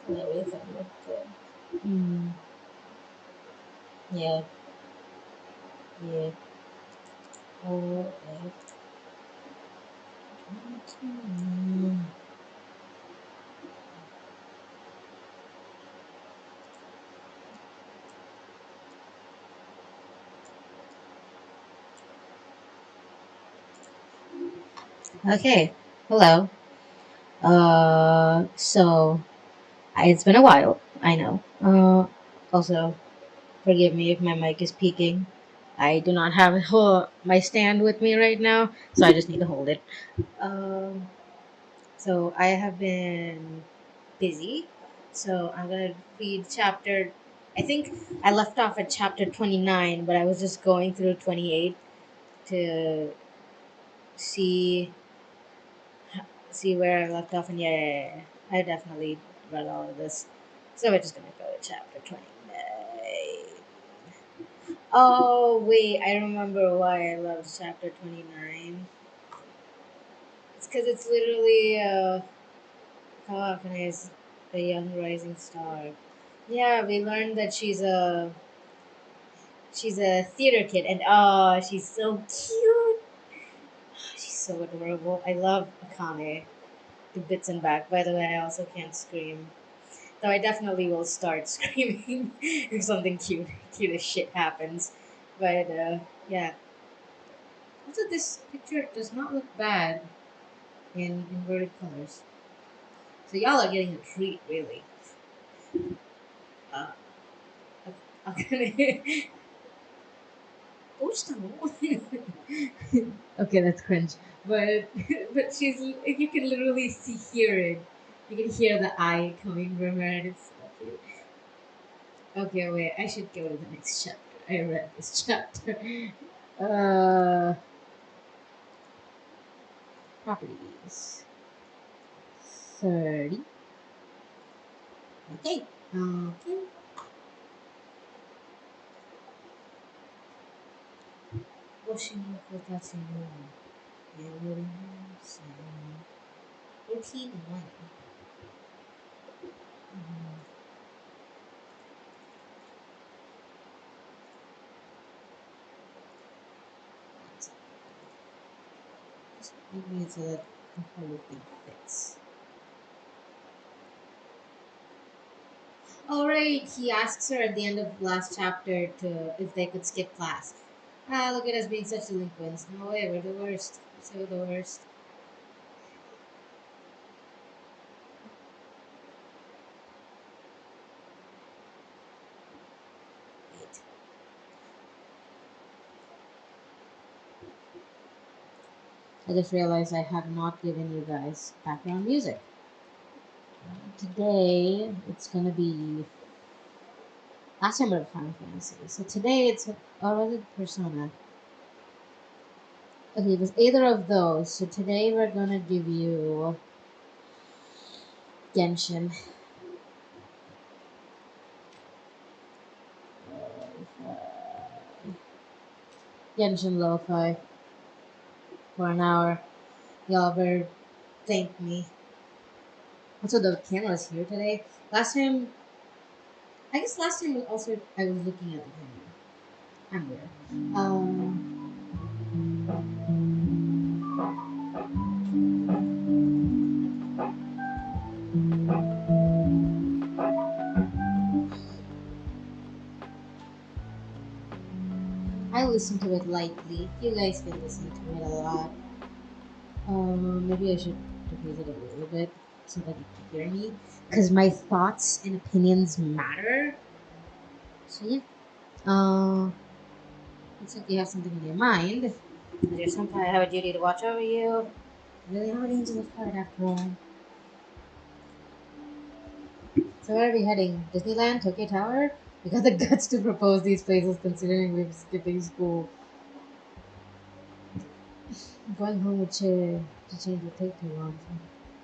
Everything looked good. Mm. Yeah, yeah. Oh, yeah. Mm. Okay. Hello. So it's been a while. I know. Also, forgive me if my mic is peaking. I do not have my stand with me right now, so I just need to hold it. Um, so I have been busy. So I'm gonna read chapter. I think I left off at chapter 29, but I was just going through 28 to see see where I left off. And yeah, I definitely read all of this. So we're just gonna go to chapter 29. Oh wait, I remember why I love chapter 29. It's because it's literally Akane is the young rising star. Yeah, we learned that she's a theater kid, and oh, she's so cute. She's so adorable. I love Akane to bits and back. By the way, I also can't scream, though I definitely will start screaming if something cute as shit happens. But yeah. Also, this picture does not look bad in inverted colors. So y'all are getting a treat, really. Uh, Akane. Okay, that's cringe. But but she's you can literally hear it. You can hear the eye coming from her, and it's so cute. Okay, wait. I should go to the next chapter. I read this chapter. Uh, properties 30. Okay. Okay. Oshi no kotatsu no yori no san. 14:1. Just making it so that the whole thing fits. All right, he asks her at the end of last chapter to if they could skip class. Ah, look at us being such delinquents. No way, we're the worst. So the worst. Wait. I just realized I have not given you guys background music. Today it's gonna be last time of Final Fantasy. So today it's was it Persona? Okay, it was either of those. So today we're gonna give you Genshin. Genshin Lo-Fi for an hour. Y'all better thank me. Also, the camera's here today. Last time, I guess last time also I was looking at the camera. I'm weird. I listen to it lightly. You guys can listen to it a lot. Maybe I should decrease it a little bit so that you can hear me. Because my thoughts and opinions matter. So yeah. Uh, it's like you have something in your mind. There's something I have a duty to watch over you. Really not angel of heart after all. So where are we heading? Disneyland? Tokyo Tower? We got the guts to propose these places considering we're skipping school. Going home with to change will take too long.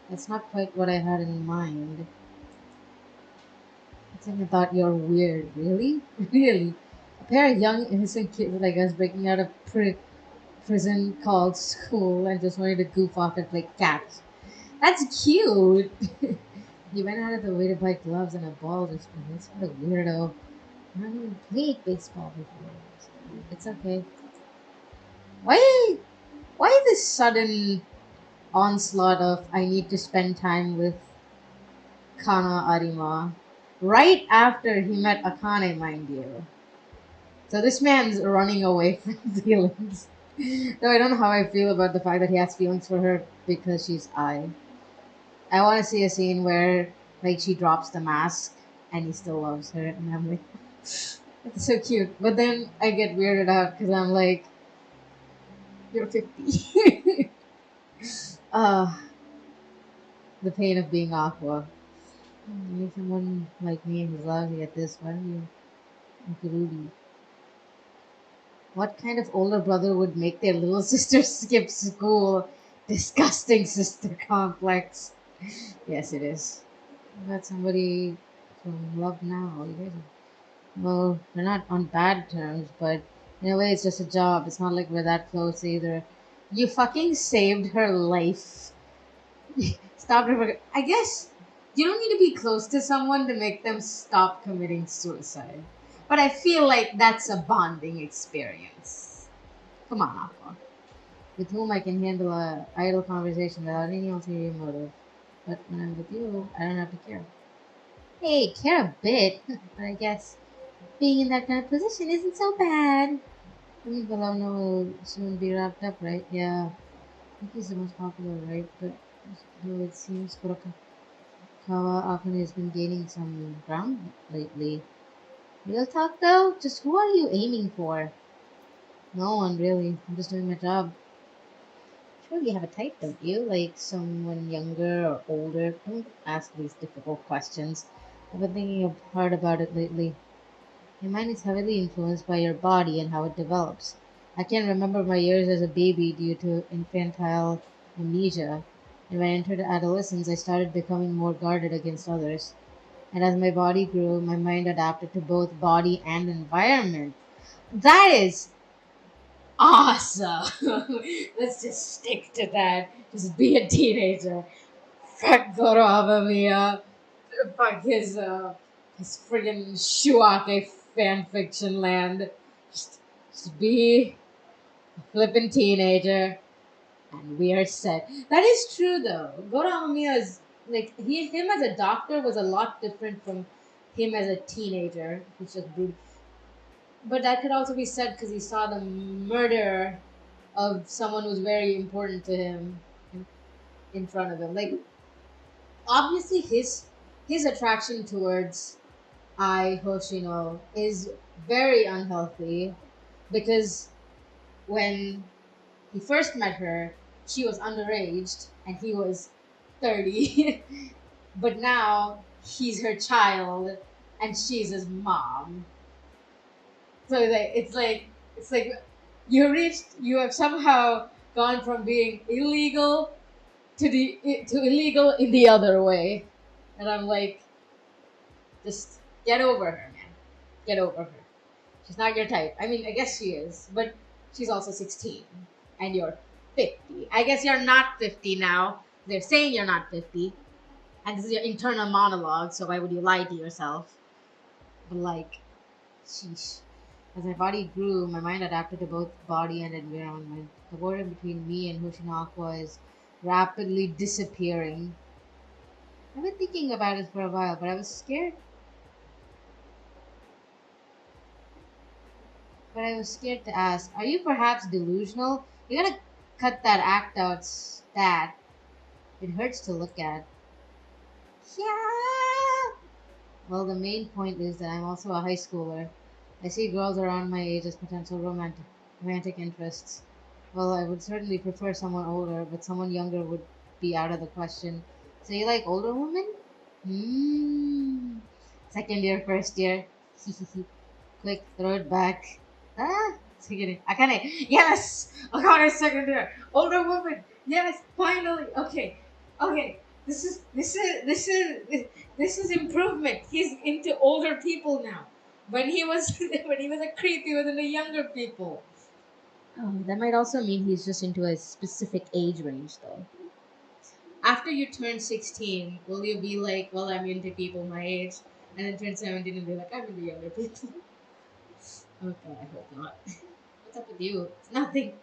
That's not quite what I had in mind. I think I thought you're weird. Really? Really? A pair of young, innocent kids like us breaking out of prison called school and just wanting to goof off and play catch. That's cute! He went out of the way to buy gloves and a ball just for this. What a weirdo. I haven't even played baseball before. So it's okay. Why? Why this sudden onslaught of I need to spend time with Kana Arima? Right after he met Akane, mind you. So this man's running away from feelings. Though I don't know how I feel about the fact that he has feelings for her because she's I. I want to see a scene where like she drops the mask and he still loves her, and I'm like, it's so cute. But then I get weirded out because I'm like, you're 50. uh, the pain of being Aqua. You need someone like me who's loves you at this. Why are you Ruby? What kind of older brother would make their little sister skip school? Disgusting sister complex. Yes, it is. I got somebody from Love Now. You guys well, we're not on bad terms, but in a way, it's just a job. It's not like we're that close either. You fucking saved her life. Stop her. I guess you don't need to be close to someone to make them stop committing suicide. But I feel like that's a bonding experience. Come on, Aqua. With whom I can handle a idle conversation without any ulterior motive. But when I'm with you, I don't have to care. Hey, care a bit, but I guess being in that kind of position isn't so bad. I mean, Bologna will soon be wrapped up, right? Yeah, I think he's the most popular, right? But though it seems Kurakawa Akane has been gaining some ground lately. Real talk though, just who are you aiming for? No one really. I'm just doing my job. Sure, you have a type, don't you? Like someone younger or older? Don't ask these difficult questions. I've been thinking hard about it lately. Your mind is heavily influenced by your body and how it develops. I can remember my years as a baby due to infantile amnesia, and when I entered adolescence, I started becoming more guarded against others. And as my body grew, my mind adapted to both body and environment. That is awesome! Let's just stick to that. Just be a teenager. Fuck Goro Amamiya. Fuck his friggin' Shuake fanfiction land. Just, just be a flippin' teenager, and we are set. That is true though. Goro Amamiya is like him as a doctor was a lot different from him as a teenager, who's just brutal. But that could also be said because he saw the murder of someone who's very important to him in front of him. Like obviously his attraction towards I Hoshino is very unhealthy because when he first met her, she was underage and he was 30. But now he's her child and she's his mom. So it's like you have somehow gone from being illegal to illegal in the other way. And I'm like, just get over her, man. Get over her. She's not your type. I mean, I guess she is, but she's also 16 and you're 50. I guess you're not 50 now. They're saying you're not 50, and this is your internal monologue, so why would you lie to yourself? But like, sheesh. As my body grew, my mind adapted to both body and environment. The border between me and Hoshinakwa is rapidly disappearing. I've been thinking about it for a while, but I was scared to ask. Are you perhaps delusional? You gotta cut that act out, stat. It hurts to look at. Yeah. Well, the main point is that I'm also a high schooler. I see girls around my age as potential romantic interests. Well, I would certainly prefer someone older, but someone younger would be out of the question. So you like older women? Hmm. Second year, first year. Quick, throw it back. Ah, second. Akane. Yes, Akane second year. Older woman. Yes, finally. Okay, okay. This is improvement. He's into older people now. When he was when he was a creep, he was into younger people. Oh, that might also mean he's just into a specific age range, though. After you turn 16, will you be like, well, I'm into people my age, and then turn 17 and be like, I'm into younger people? Oh god, I hope not. What's up with you? It's nothing.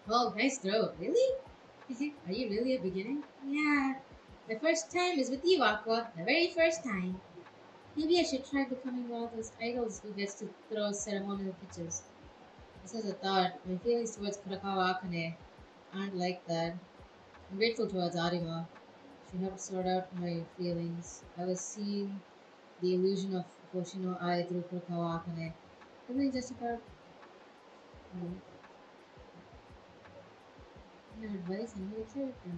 Oh, nice throat. Really? Are you really a beginning? Yeah. The first time is with you, Aqua. The very first time. Maybe I should try becoming one of those idols who gets to throw ceremonial pitches. This is a thought. My feelings towards Kurakawa Akane aren't like that. I'm grateful towards Arima. She helped sort out my feelings. I was seeing the illusion of Hoshino Ai through Kurakawa Akane. Something just about um, your advice and your character.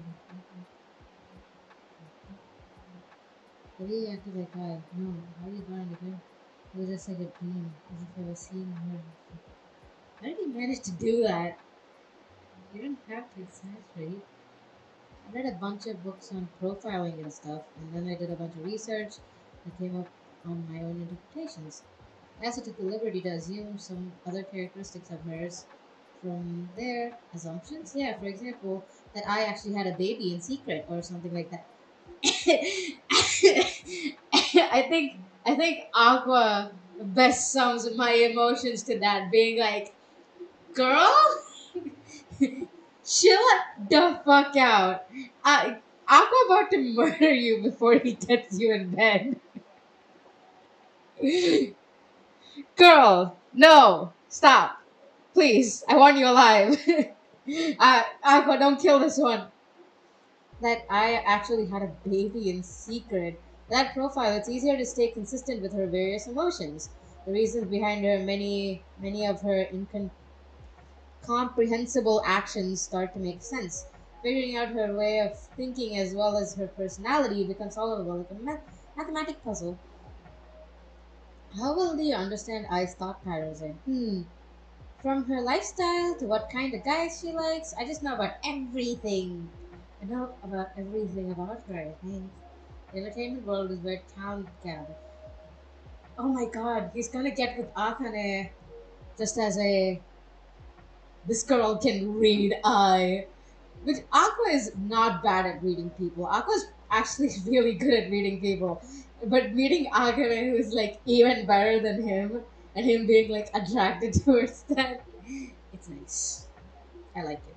The way you acted like I. No, how you got again? It was just like a dream, as if I was seeing her. How did you manage to do that? You don't have to exaggerate. I read a bunch of books on profiling and stuff, and then I did a bunch of research and came up on my own interpretations. I also took the liberty to assume some other characteristics of hers from their assumptions. Yeah, for example, that I actually had a baby in secret or something like that. I think Aqua best sums my emotions to that, being like, girl, chill the fuck out. Aqua about to murder you before he gets you in bed. Girl, no, stop. Please, I want you alive. Aqua, don't kill this one. That I actually had a baby in secret. That profile, it's easier to stay consistent with her various emotions. The reasons behind her many of her incomprehensible actions start to make sense. Figuring out her way of thinking as well as her personality becomes solvable like a mathematic puzzle. How well do you understand I's thought patterns? From her lifestyle to what kind of guys she likes, I just know about everything. I know about everything about her, I think. The entertainment world is where talent gathers. Oh my god, he's gonna get with Akane just as a this girl can read I. Which Aqua is not bad at reading people. Aqua's actually really good at reading people. But meeting Akane who's like even better than him and him being like attracted towards that, it's nice. I like it.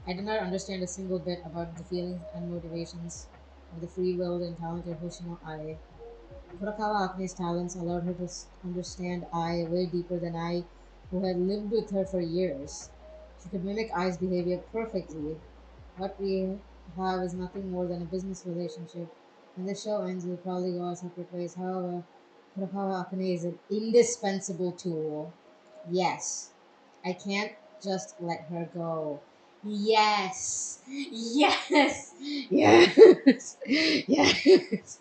I did not understand a single bit about the feelings and motivations of the free willed and talented Hoshino Ai. Furukawa Akane's talents allowed her to understand Ai way deeper than I, who had lived with her for years. She could mimic Ai's behavior perfectly. What we have is nothing more than a business relationship. When the show ends, we'll probably go our separate ways. However, Furukawa Akane is an indispensable tool. Yes, I can't just let her go. Yes, yes, yes, yes.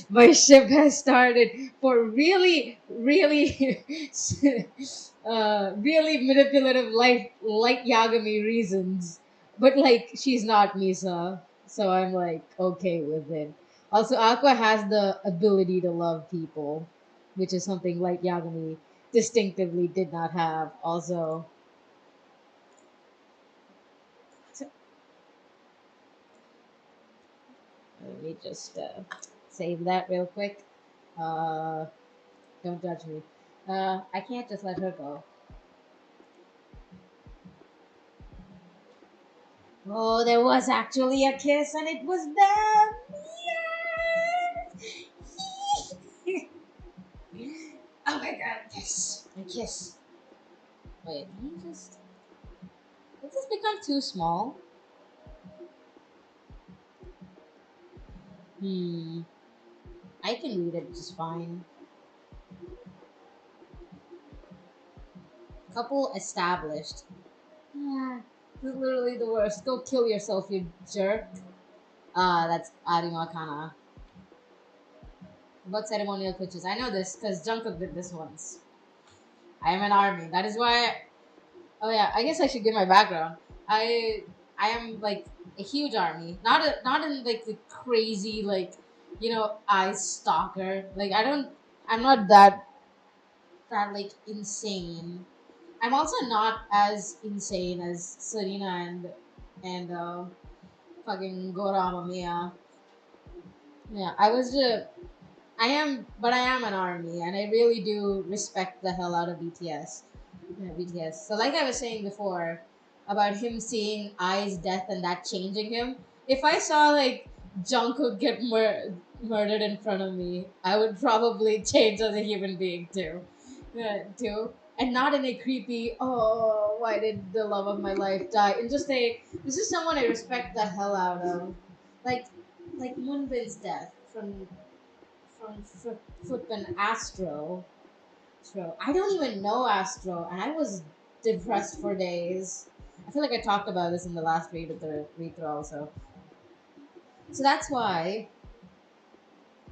My ship has started for really, really manipulative light Yagami reasons. But like, she's not Misa, so I'm like okay with it. Also, Aqua has the ability to love people, which is something like Yagami distinctively did not have. Also, so let me just save that real quick. Uh, don't judge me. I can't just let her go. Oh, there was actually a kiss, and it was them. Yes! Oh my god, yes, a kiss. Wait, let me just. Did this become too small? Hmm. I can read it just fine. Couple established. Yeah, this is literally the worst. Go kill yourself, you jerk. That's Arima Kana. About ceremonial pitches. I know this because Jungkook did this once. I am an army. That is why. Oh yeah, I guess I should give my background. I I am like a huge army. Not in like the crazy like eye stalker. Like I don't. I'm not that like insane. I'm also not as insane as Serena and fucking Gorama Mia. Yeah, I was I am, but I am an army, and I really do respect the hell out of BTS. Yeah, BTS. So, like I was saying before about him seeing I's death and that changing him, if I saw like Jungkook get murdered in front of me, I would probably change as a human being too. Yeah, too. And not in a creepy, oh, why did the love of my life die? And just this is someone I respect the hell out of. Like, Moonbin's death from flippin' Astro. So I don't even know Astro, and I was depressed for days. I feel like I talked about this in the last read through also. So that's why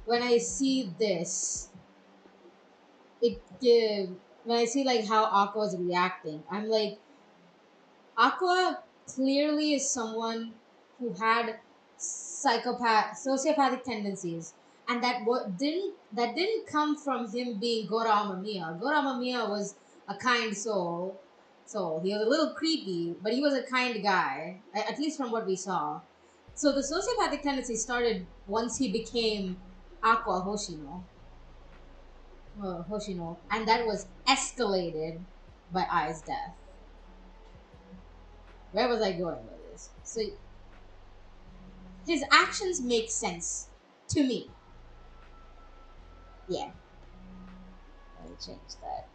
when I see this, it give when I see like how Aqua's reacting, I'm like, Aqua clearly is someone who had sociopathic tendencies, and that didn't come from him being Gora Amamiya. Gora Amamiya was a kind soul. He was a little creepy, but he was a kind guy, at least from what we saw. So the sociopathic tendency started once he became Aqua Hoshino, and that was escalated by Ai's death. Where was I going with this? So his actions make sense to me. Yeah, let me change that.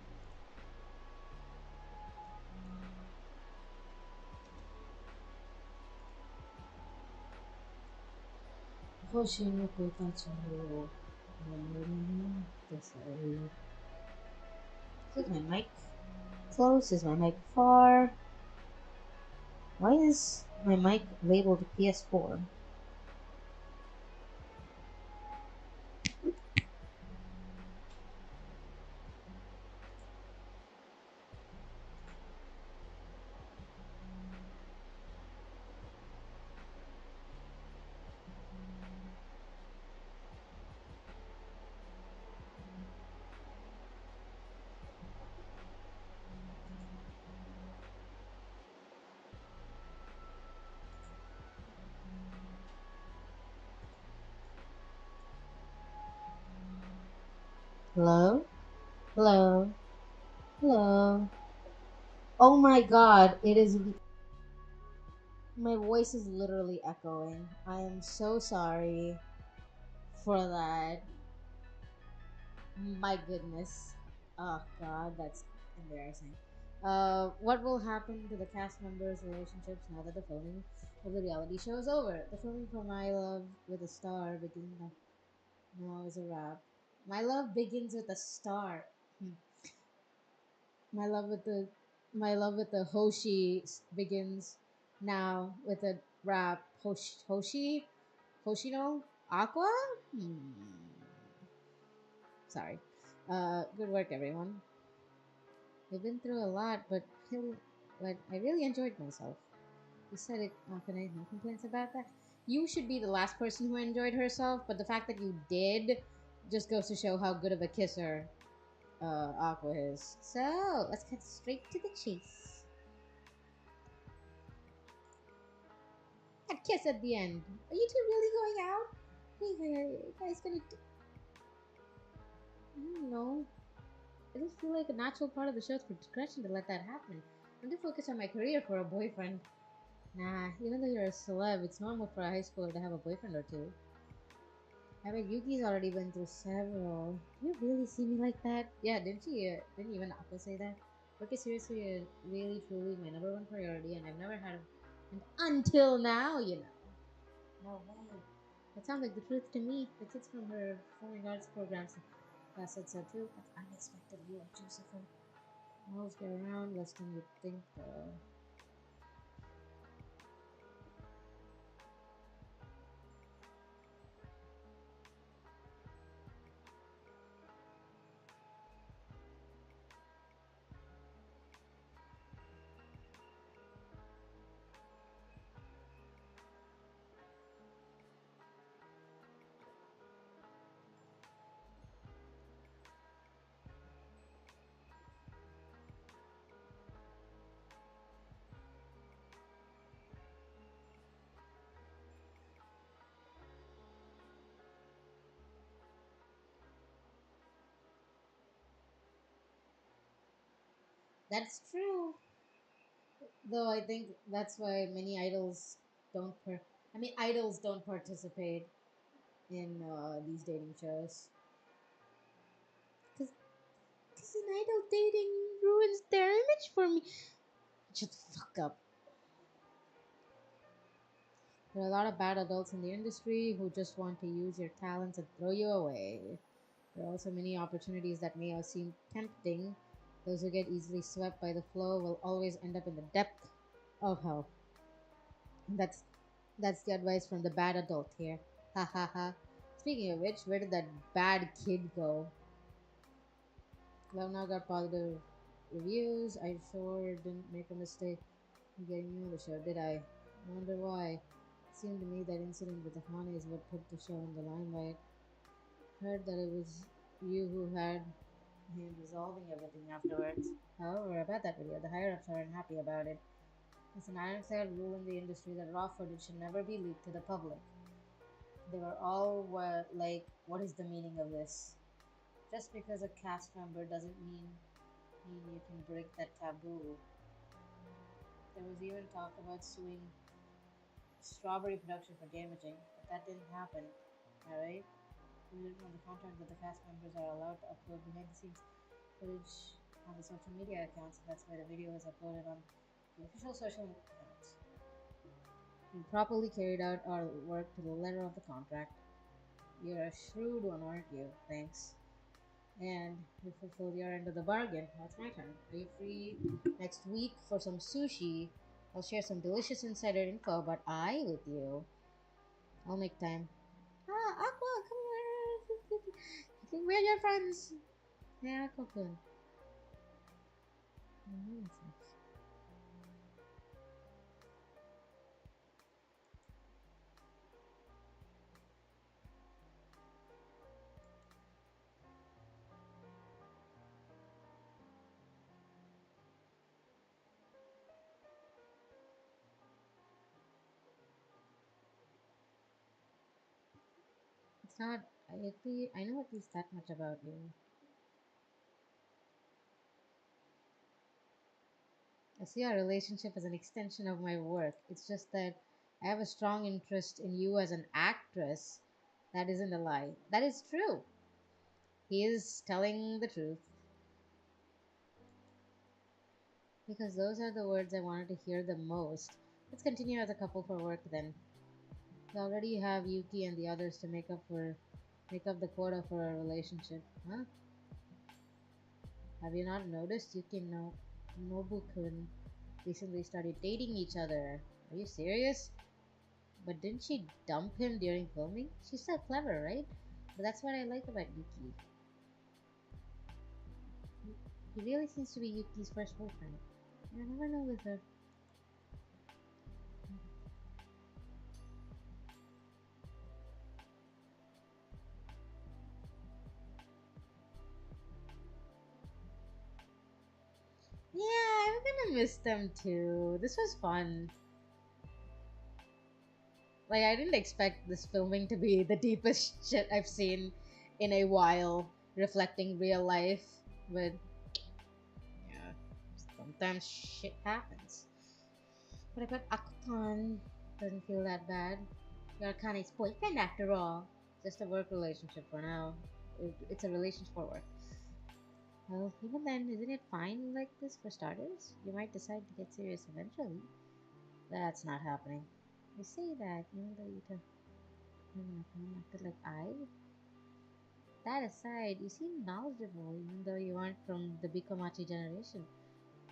Hoshino Kotacho. Is my mic close? Is my mic far? Why is my mic labeled PS4? Hello? Hello? Hello? Oh my god, it is. My voice is literally echoing. I am so sorry for that. My goodness. Oh god, that's embarrassing. What will happen to the cast members' relationships now that the filming of the reality show is over? The filming for My Love with a Star begins now is a wrap. My Love begins with a star. Hmm. My love with the My love with the begins now with a wrap. Hoshino Aqua. Sorry. Good work, everyone. We've been through a lot, but I really enjoyed myself. You said it, Akane. No complaints about that. You should be the last person who enjoyed herself, but the fact that you did just goes to show how good of a kisser Aqua is. So let's get straight to the chase. That kiss at the end. Are you two really going out? Hey, you guys gonna? I don't know. I just feel like a natural part of the show's progression to let that happen. I'm to focus on my career for a boyfriend. Nah, even though you're a celeb, it's normal for a high schooler to have a boyfriend or two. I bet Yuki's already been through several. Do you really see me like that? Yeah, didn't she? Didn't even Aqua say that? Okay, seriously, really, truly my number one priority, and I've never had and until now, you know. No way. That sounds like the truth to me. The kids from her performing arts programs class said so too. That's unexpectedly obtrusive. Most get around less than you'd think, though. That's true. Though I think that's why many idols don't. Idols don't participate in these dating shows because an idol dating ruins their image for me. Shut the fuck up. There are a lot of bad adults in the industry who just want to use your talents and throw you away. There are also many opportunities that may have seemed tempting. Those who get easily swept by the flow will always end up in the depth of hell. That's that's the advice from the bad adult here. Ha ha ha. Speaking of which, where did that bad kid go? Well, now got positive reviews. I sure didn't make a mistake in getting you on the show, did I? I wonder why. It seemed to me that incident with Akane is what put the show in the limelight. Heard that it was you who had him resolving everything afterwards. However, about that video, the higher ups aren't happy about it. It's an ironclad rule in the industry that raw footage should never be leaked to the public. They were all like, what is the meaning of this? Just because a cast member doesn't mean you can break that taboo. There was even talk about suing Strawberry Production for damaging, but that didn't happen. Alright? We written on the contract that the cast members are allowed to upload behind the scenes footage on the social media accounts, and that's why the video is uploaded on the official social accounts. We properly carried out our work to the letter of the contract. You're a shrewd one, aren't you? Thanks. And you fulfilled your end of the bargain. Now it's my turn. Are you free next week for some sushi? I'll share some delicious insider info about I with you. I'll make time. Aqua, come here. We're your friends. Yeah, Aqua-kun. It's not. I know at least that much about you. I see our relationship as an extension of my work. It's just that I have a strong interest in you as an actress. That isn't a lie. That is true. He is telling the truth. Because those are the words I wanted to hear the most. Let's continue as a couple for work then. We already have Yuki and the others to make up the quota for our relationship. Huh? Have you not noticed Yuki and Nobu-kun recently started dating each other? Are you serious? But didn't she dump him during filming? She's so clever, right? But that's what I like about Yuki. He really seems to be Yuki's first boyfriend. I never know with her. Yeah, I'm gonna miss them too. This was fun. Like, I didn't expect this filming to be the deepest shit I've seen in a while, reflecting real life. But yeah, sometimes shit happens. What about Akutan? Doesn't feel that bad. You're Kane's boyfriend after all. Just a work relationship for now. It's a relationship for work. Well, even then, isn't it fine like this for starters? You might decide to get serious eventually. That's not happening. You say that even though you don't acted like I. That aside, you seem knowledgeable even though you aren't from the Bikomachi generation.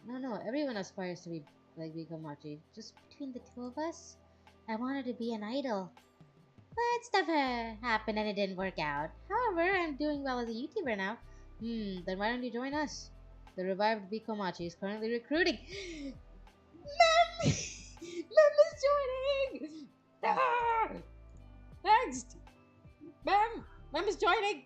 No, everyone aspires to be like Bikomachi. Just between the two of us, I wanted to be an idol. But stuff happened and it didn't work out. However, I'm doing well as a YouTuber now. Then why don't you join us? The revived Bikomachi is currently recruiting. Mem! Mem is joining! Ah! Next! Mem! Mem is joining!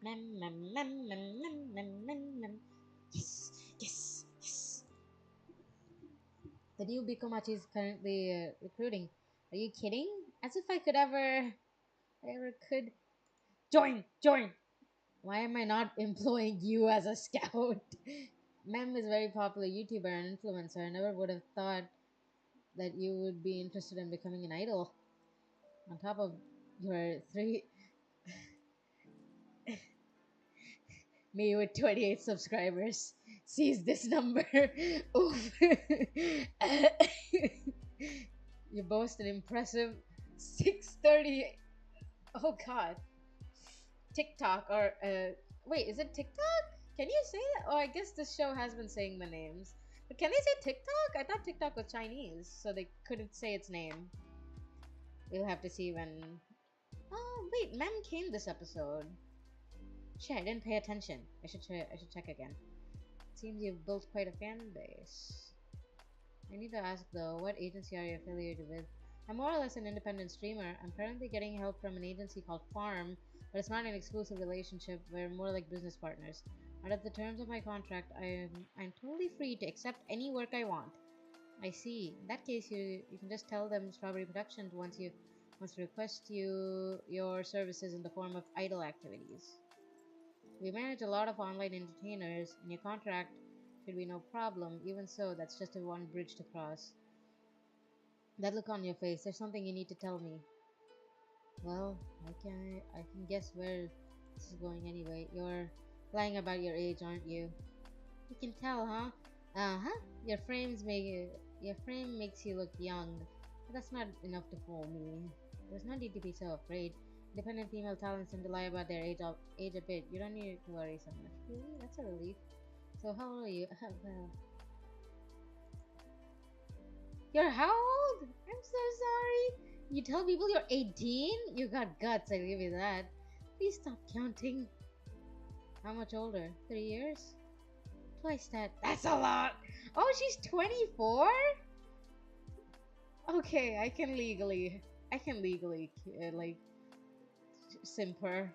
Mem, mem, mem, mem, mem, mem, mem, mem. Yes. The new Bikomachi is currently recruiting. Are you kidding? As if I ever could Join. Why am I not employing you as a scout? Mem is a very popular YouTuber and influencer. I never would have thought that you would be interested in becoming an idol. On top of your three, me with 28 subscribers sees this number. Oof. You boast an impressive 630. Oh God. TikTok or wait, is it TikTok? Can you say that? Oh, I guess this show has been saying the names. But can they say TikTok? I thought TikTok was Chinese, so they couldn't say its name. We'll have to see when. Oh wait, Mem came this episode. Shit, I didn't pay attention. I should check again. Seems you've built quite a fan base. I need to ask though, what agency are you affiliated with? I'm more or less an independent streamer. I'm currently getting help from an agency called Farm, but it's not an exclusive relationship. We're more like business partners. Under the terms of my contract, I'm totally free to accept any work I want. I see. In that case, you can just tell them Strawberry Productions wants to request your services in the form of idol activities. We manage a lot of online entertainers, and your contract should be no problem. Even so, that's just a one bridge to cross. That look on your face, there's something you need to tell me. Well, I can guess where this is going anyway. You're lying about your age, aren't you? You can tell, huh? Uh-huh. Your frame makes you look young. But that's not enough to fool me. There's no need to be so afraid. Independent female talents tend to lie about their age a bit. You don't need to worry so much. Really? That's a relief. So how old are you? Well, you're how old? I'm so sorry. You tell people you're 18? You got guts, I'll give you that. Please stop counting. How much older? 3 years? Twice that. That's a lot. Oh, she's 24? Okay, I can legally, like, simper.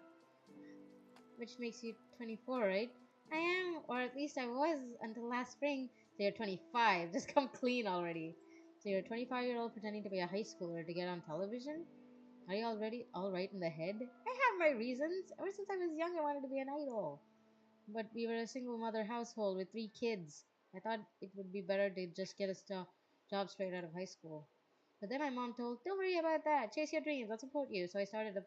Which makes you 24, right? I am, or at least I was until last spring. So you're 25. Just come clean already. So you're a 25-year-old pretending to be a high schooler to get on television? Are you already all right in the head? I have my reasons. Ever since I was young, I wanted to be an idol. But we were a single mother household with 3 kids. I thought it would be better to just get a job straight out of high school. But then my mom told, don't worry about that. Chase your dreams. I'll support you. So I started to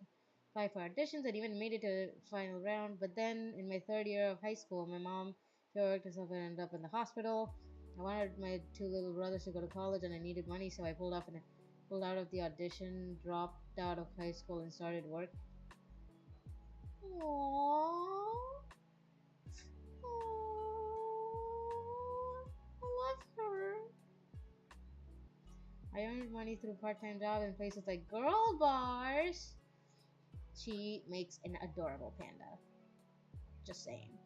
apply for auditions and even made it to final round. But then in my third year of high school, my mom she worked herself and ended up in the hospital. I wanted my 2 little brothers to go to college and I needed money, so I pulled out of the audition, dropped out of high school, and started work. Aww. Aww. I love her. I earned money through part-time jobs in places like girl bars. She makes an adorable panda. Just saying.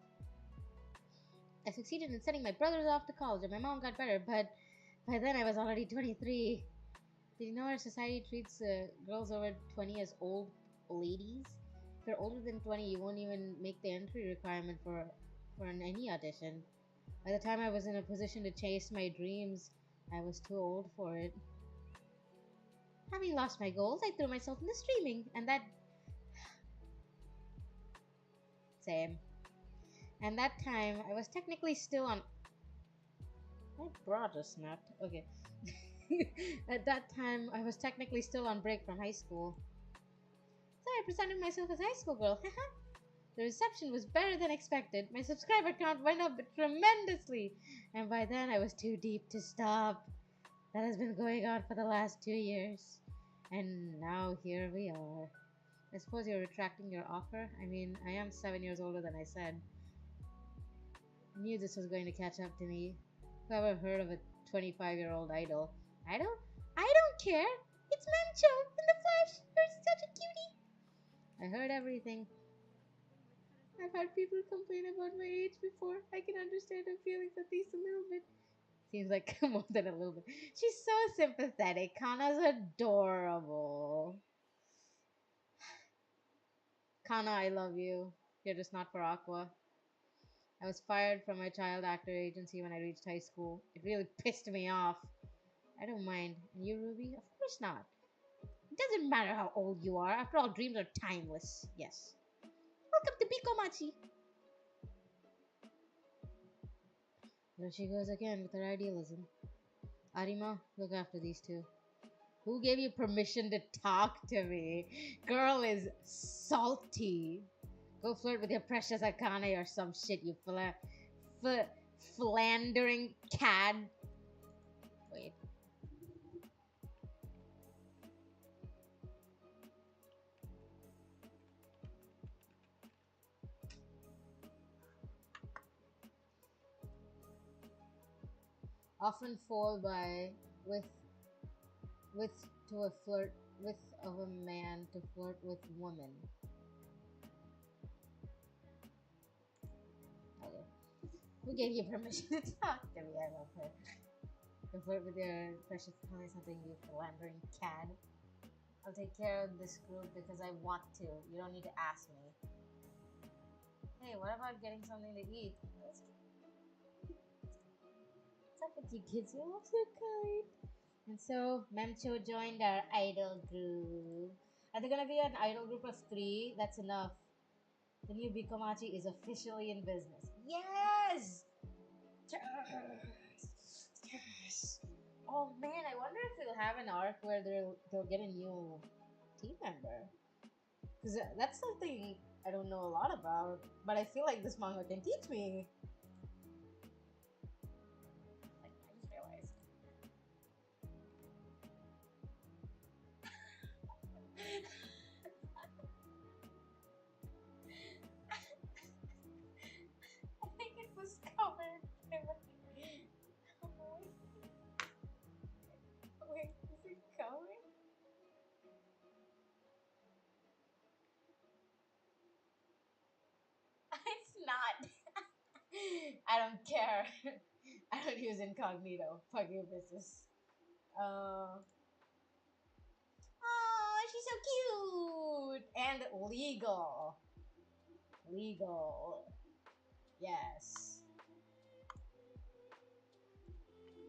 I succeeded in sending my brothers off to college and my mom got better, but by then I was already 23. Did you know our society treats girls over 20 as old ladies? If you're older than 20, you won't even make the entry requirement for any audition. By the time I was in a position to chase my dreams, I was too old for it. Having lost my goals, I threw myself into streaming, and that same. And that time, I was technically still on. My bra just snapped. Okay. At that time, I was technically still on break from high school. So I presented myself as high school girl. The reception was better than expected. My subscriber count went up tremendously. And by then, I was too deep to stop. That has been going on for the last 2 years. And now here we are. I suppose you're retracting your offer? I mean, I am 7 years older than I said. I knew this was going to catch up to me. Whoever heard of a 25-year-old idol? Idol? I don't care! It's Mancho in the flesh! You're such a cutie! I heard everything. I've had people complain about my age before. I can understand her feelings at least a little bit. Seems like more than a little bit. She's so sympathetic. Kana's adorable. Kana, I love you. You're just not for Aqua. I was fired from my child actor agency when I reached high school. It really pissed me off. I don't mind. And you, Ruby? Of course not. It doesn't matter how old you are. After all, dreams are timeless. Yes. Welcome to Bikomachi. There she goes again with her idealism. Arima, look after these two. Who gave you permission to talk to me? Girl is salty. Go flirt with your precious Akane or some shit, you philandering cad. Wait. Often fall by with to a flirt with of a man to flirt with woman. Okay. Who gave you permission to talk to me? I love her. To flirt with your precious Akane, something you philandering cad. I'll take care of this group because I want to. You don't need to ask me. Hey, what about getting something to eat? What's up with you kids? You're all so kind. And so Memcho joined our idol group. Are there gonna be an idol group of 3? That's enough. The new Bikomachi is officially in business. Yes! Yes! Yes! Oh man, I wonder if they'll have an arc where they'll get a new team member. Because that's something I don't know a lot about. But I feel like this manga can teach me. Like, I just realized. I think it was covered. Wait, is it going? It's not. I don't care. I don't use incognito. Fuck your business. Uh, oh, she's so cute and legal. Legal. Yes.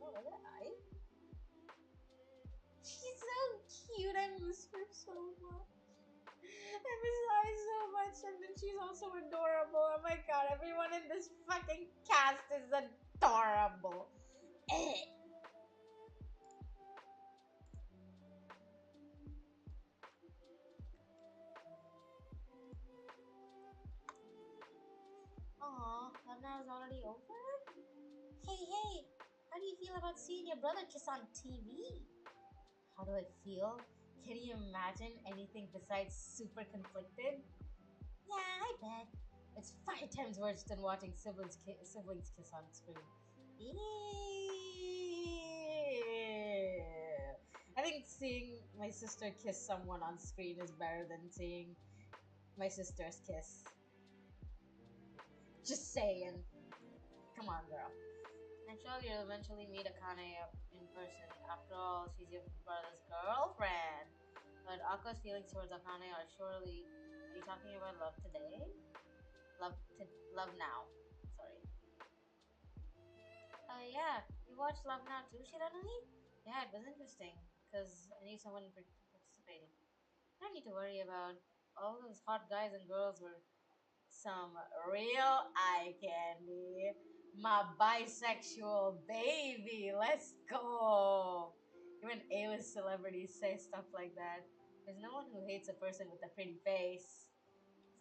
Oh, look at that eye. She's so cute. I miss her so much. I miss Eye so much, and then she's also adorable. Oh my god, everyone in this fucking cast is adorable. Eh. Aw, Luna is already over? Hey, how do you feel about seeing your brother kiss on TV? How do I feel? Can you imagine anything besides super conflicted? Yeah, I bet. It's 5 times worse than watching siblings kiss on screen. Ew. I think seeing my sister kiss someone on screen is better than seeing my sister's kiss. Just saying. Come on, girl. I'm sure you'll eventually meet Akane up in person. After all, she's your brother's girlfriend. But Akko's feelings towards Akane are surely. Are you talking about love today? Love now. Sorry. Yeah. You watched Love Now too, Shiranui? Yeah, it was interesting because I knew someone participating. I don't need to worry about all those hot guys and girls were some real eye candy. My bisexual baby, let's go. Even A-list celebrities say stuff like that. There's no one who hates a person with a pretty face.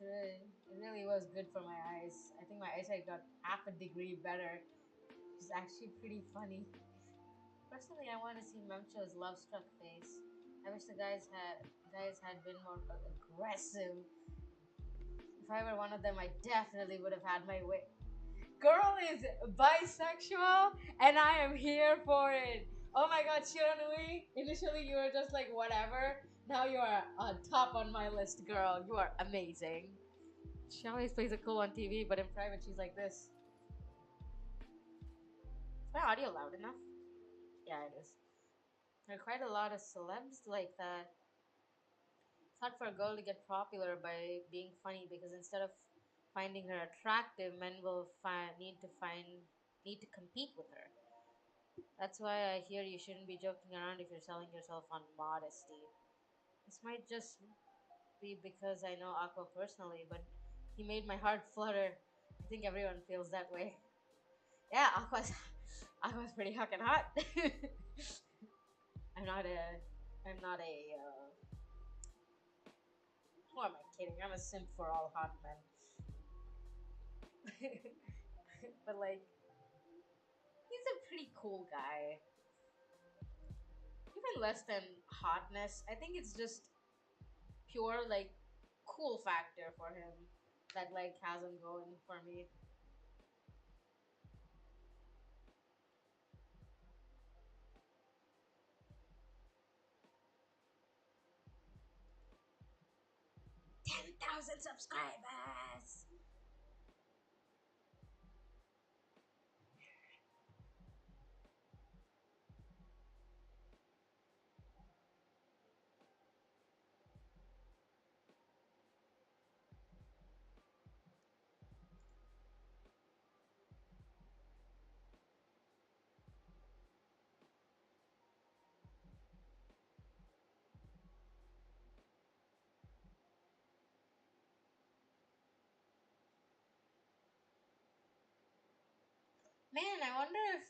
It really was good for my eyes. I think my eyesight got half a degree better. It's actually pretty funny. Personally, I want to see Memcho's love-struck face. I wish the guys had been more aggressive. If I were one of them, I definitely would have had my way. Girl is bisexual, and I am here for it. Oh my god, Shiranui. Initially, you were just like whatever. Now you are on top on my list, girl. You are amazing. She always plays it cool on TV, but in private, she's like this. Is my audio loud enough? Yeah, it is. There are quite a lot of celebs like that. It's hard for a girl to get popular by being funny because instead of finding her attractive, men will need to compete with her. That's why I hear you shouldn't be joking around if you're selling yourself on modesty. This might just be because I know Aqua personally, but He made my heart flutter. I think everyone feels that way. Yeah, Aqua's pretty fucking hot. I'm not a, I'm not a. Who am I kidding? I'm a simp for all hot men. But like, he's a pretty cool guy. Even less than hotness, I think it's just pure like cool factor for him that like has him going for me. 10,000 subscribers. Man, I wonder if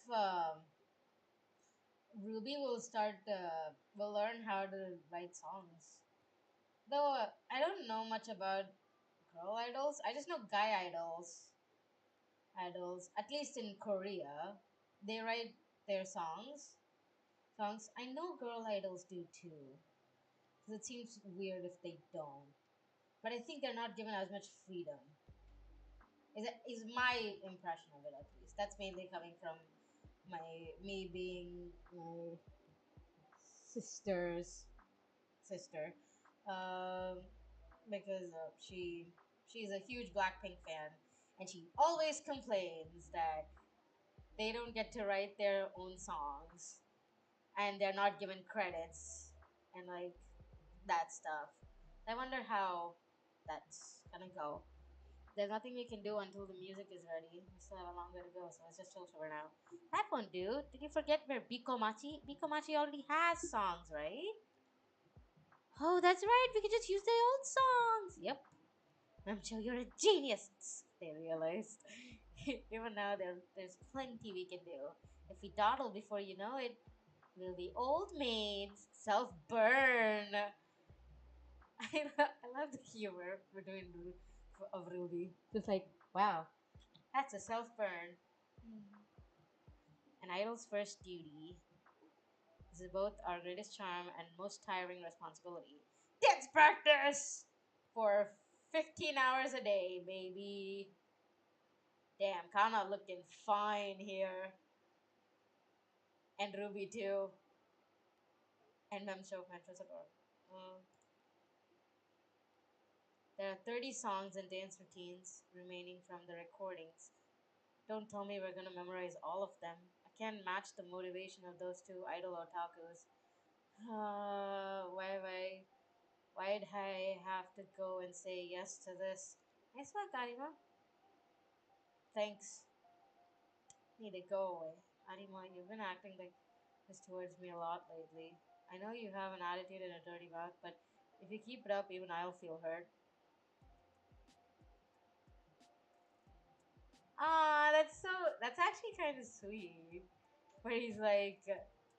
Ruby will learn how to write songs. Though I don't know much about girl idols. I just know guy idols. Idols, at least in Korea, they write their songs. I know girl idols do too, because it seems weird if they don't. But I think they're not given as much freedom. Is my impression of it at least. That's mainly coming from my me being my sister's sister, um, because she's a huge Blackpink fan, and she always complains that they don't get to write their own songs and they're not given credits and like that stuff. I wonder how that's gonna go. There's nothing we can do until the music is ready. We still have a long way to go, so let's just chill for now. That won't do. Did you forget where Biko Machi? Biko Machi already has songs, right? Oh, that's right. We could just use their old songs. Yep. I'm sure you're a genius. They realized. Even now, there's plenty we can do. If we dawdle before you know it, we'll be old maids. Self burn. I love the humor we're doing of Ruby. Just like, wow, that's a self burn. An idol's first duty is both our greatest charm and most tiring responsibility. Dance practice for 15 hours a day, baby. Damn, Kana looking fine here. And Ruby too. And Memcho Metrosador. Mm. There are 30 songs and dance routines remaining from the recordings. Don't tell me we're gonna memorize all of them. I can't match the motivation of those two idol otakus. Why'd I have to go and say yes to this? Nice one, Karima. Thanks. Need to go away. Arima, you've been acting like this towards me a lot lately. I know you have an attitude and a dirty mouth, but if you keep it up, even I'll feel hurt. Ah, that's actually kind of sweet. Where he's like,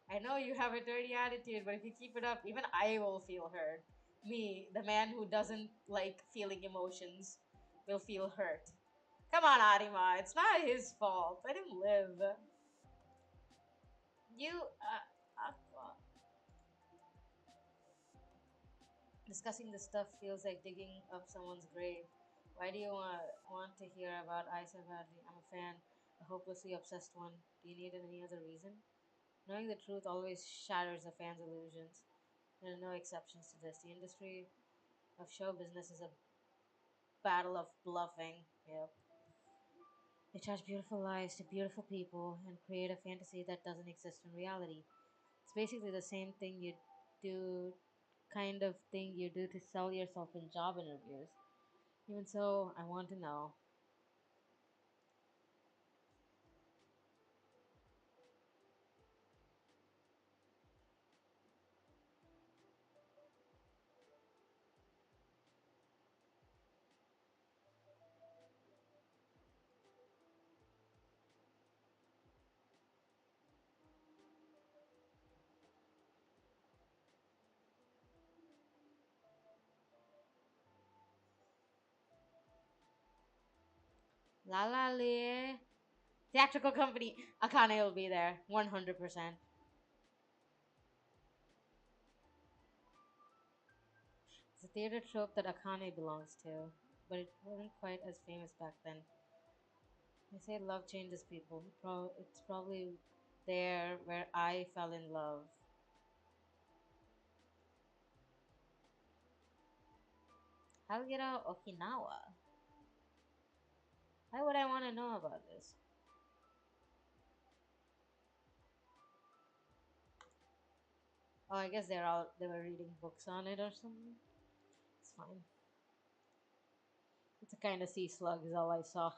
I know you have a dirty attitude, but if you keep it up, even I will feel hurt. Me, the man who doesn't like feeling emotions, will feel hurt. Come on, Arima, it's not his fault. Let him live. You, Aqua. Discussing this stuff feels like digging up someone's grave. Why do you want to hear about Isa badly? I'm a fan, a hopelessly obsessed one. Do you need any other reason? Knowing the truth always shatters a fan's illusions. There are no exceptions to this. The industry of show business is a battle of bluffing. Yep. They charge beautiful lies to beautiful people and create a fantasy that doesn't exist in reality. It's basically the same thing you do, kind of thing you do to sell yourself in job interviews. Even so, I want to know. La La Lee. Theatrical company. Akane will be there. 100%. It's a theater trope that Akane belongs to, but it wasn't quite as famous back then. They say love changes people. It's probably there where I fell in love. Halgira Okinawa. Why would I want to know about this? Oh, I guess they were reading books on it or something. It's fine. It's a kind of sea slug is all I saw.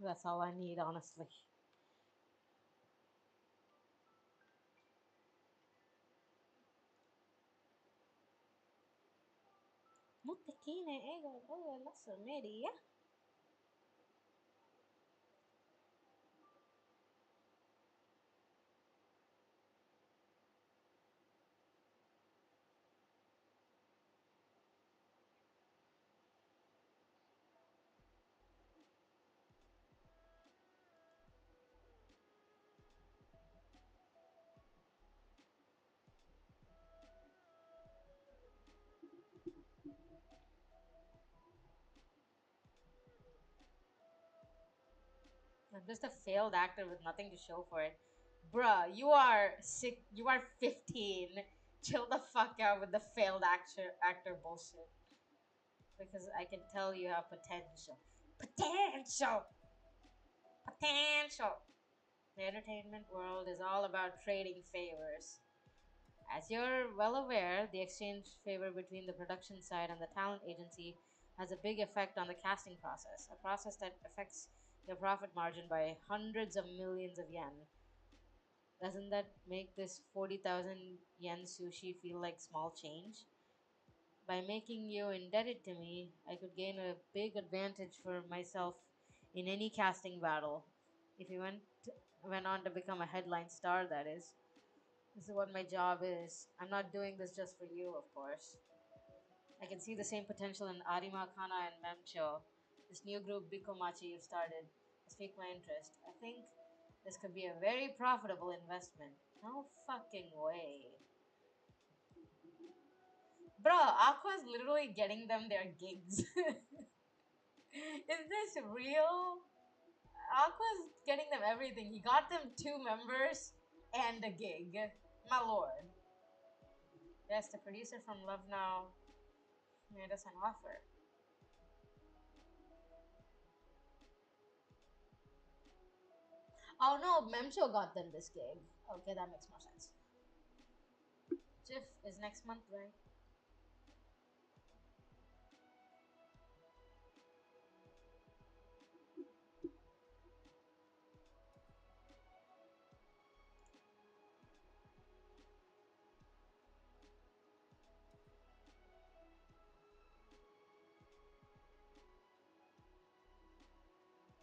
That's all I need, honestly. Mutekine ego oh lasa media. I'm just a failed actor with nothing to show for it. Bruh, you are sick. You are 15. Chill the fuck out with the failed actor bullshit. Because I can tell you have potential. Potential! Potential! The entertainment world is all about trading favors. As you're well aware, the exchange favor between the production side and the talent agency has a big effect on the casting process, a process that affects your profit margin by hundreds of millions of yen. Doesn't that make this 40,000 yen sushi feel like small change? By making you indebted to me, I could gain a big advantage for myself in any casting battle. If you went on to become a headline star, that is. This is what my job is. I'm not doing this just for you, of course. I can see the same potential in Arima Kana and Memcho. This new group Bikomachi you've started has piqued my interest. I think this could be a very profitable investment. No fucking way. Bro, Aqua's literally getting them their gigs. Is this real? Aqua's getting them everything. He got them 2 members and a gig. My lord. Yes, the producer from Love Now made us an offer. Oh no, Memcho got them this gig. Okay, that makes more sense. Jiff is next month, right?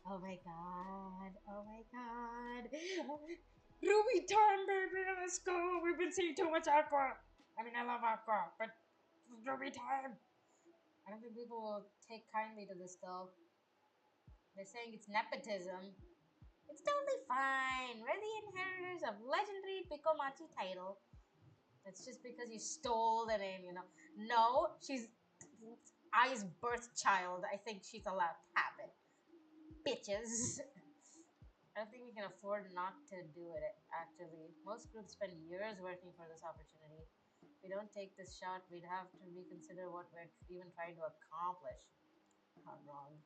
Oh my god. Oh my god. Ruby time, baby, let's go. We've been seeing too much Aqua. I mean, I love Aqua, but Ruby time. I don't think people will take kindly to this though. They're saying it's nepotism. It's totally fine. We're the inheritors of legendary Pikomachi title. It's just because you stole the name, you know. No, she's I's birth child. I think she's allowed to have it. Bitches. I don't think we can afford not to do it, actually. Most groups spend years working for this opportunity. If we don't take this shot, we'd have to reconsider what we're even trying to accomplish. I'm wrong.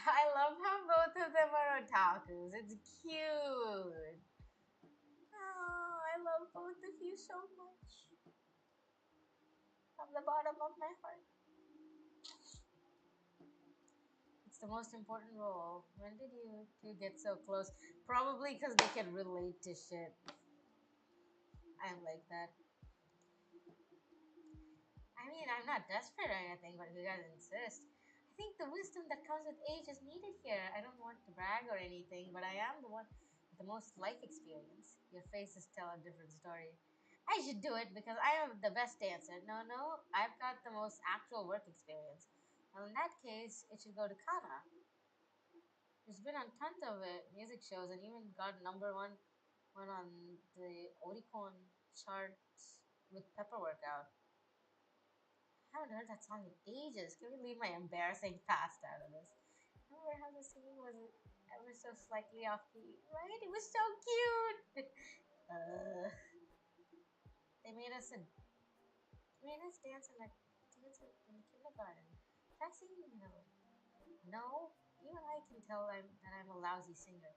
I love how both of them are otakus. It's cute. Oh, I love both of you so much. From the bottom of my heart. It's the most important role. When did you two get so close? Probably because they can relate to shit. I'm like that. I mean, I'm not desperate or anything, but if you guys insist. I think the wisdom that comes with age is needed here. I don't want to brag or anything, but I am the one with the most life experience. Your faces tell a different story. I should do it because I am the best dancer. No, no, I've got the most actual work experience. Well, in that case, it should go to Kana. She's been on tons of music shows and even got one on the Oricon charts with Pepper Workout. I haven't heard that song in ages. Can we leave my embarrassing past out of this? Remember how the singing was ever so slightly off key, right? It was so cute. uh, they made us dance in kindergarten. Try singing, no. Even I can tell that I'm a lousy singer.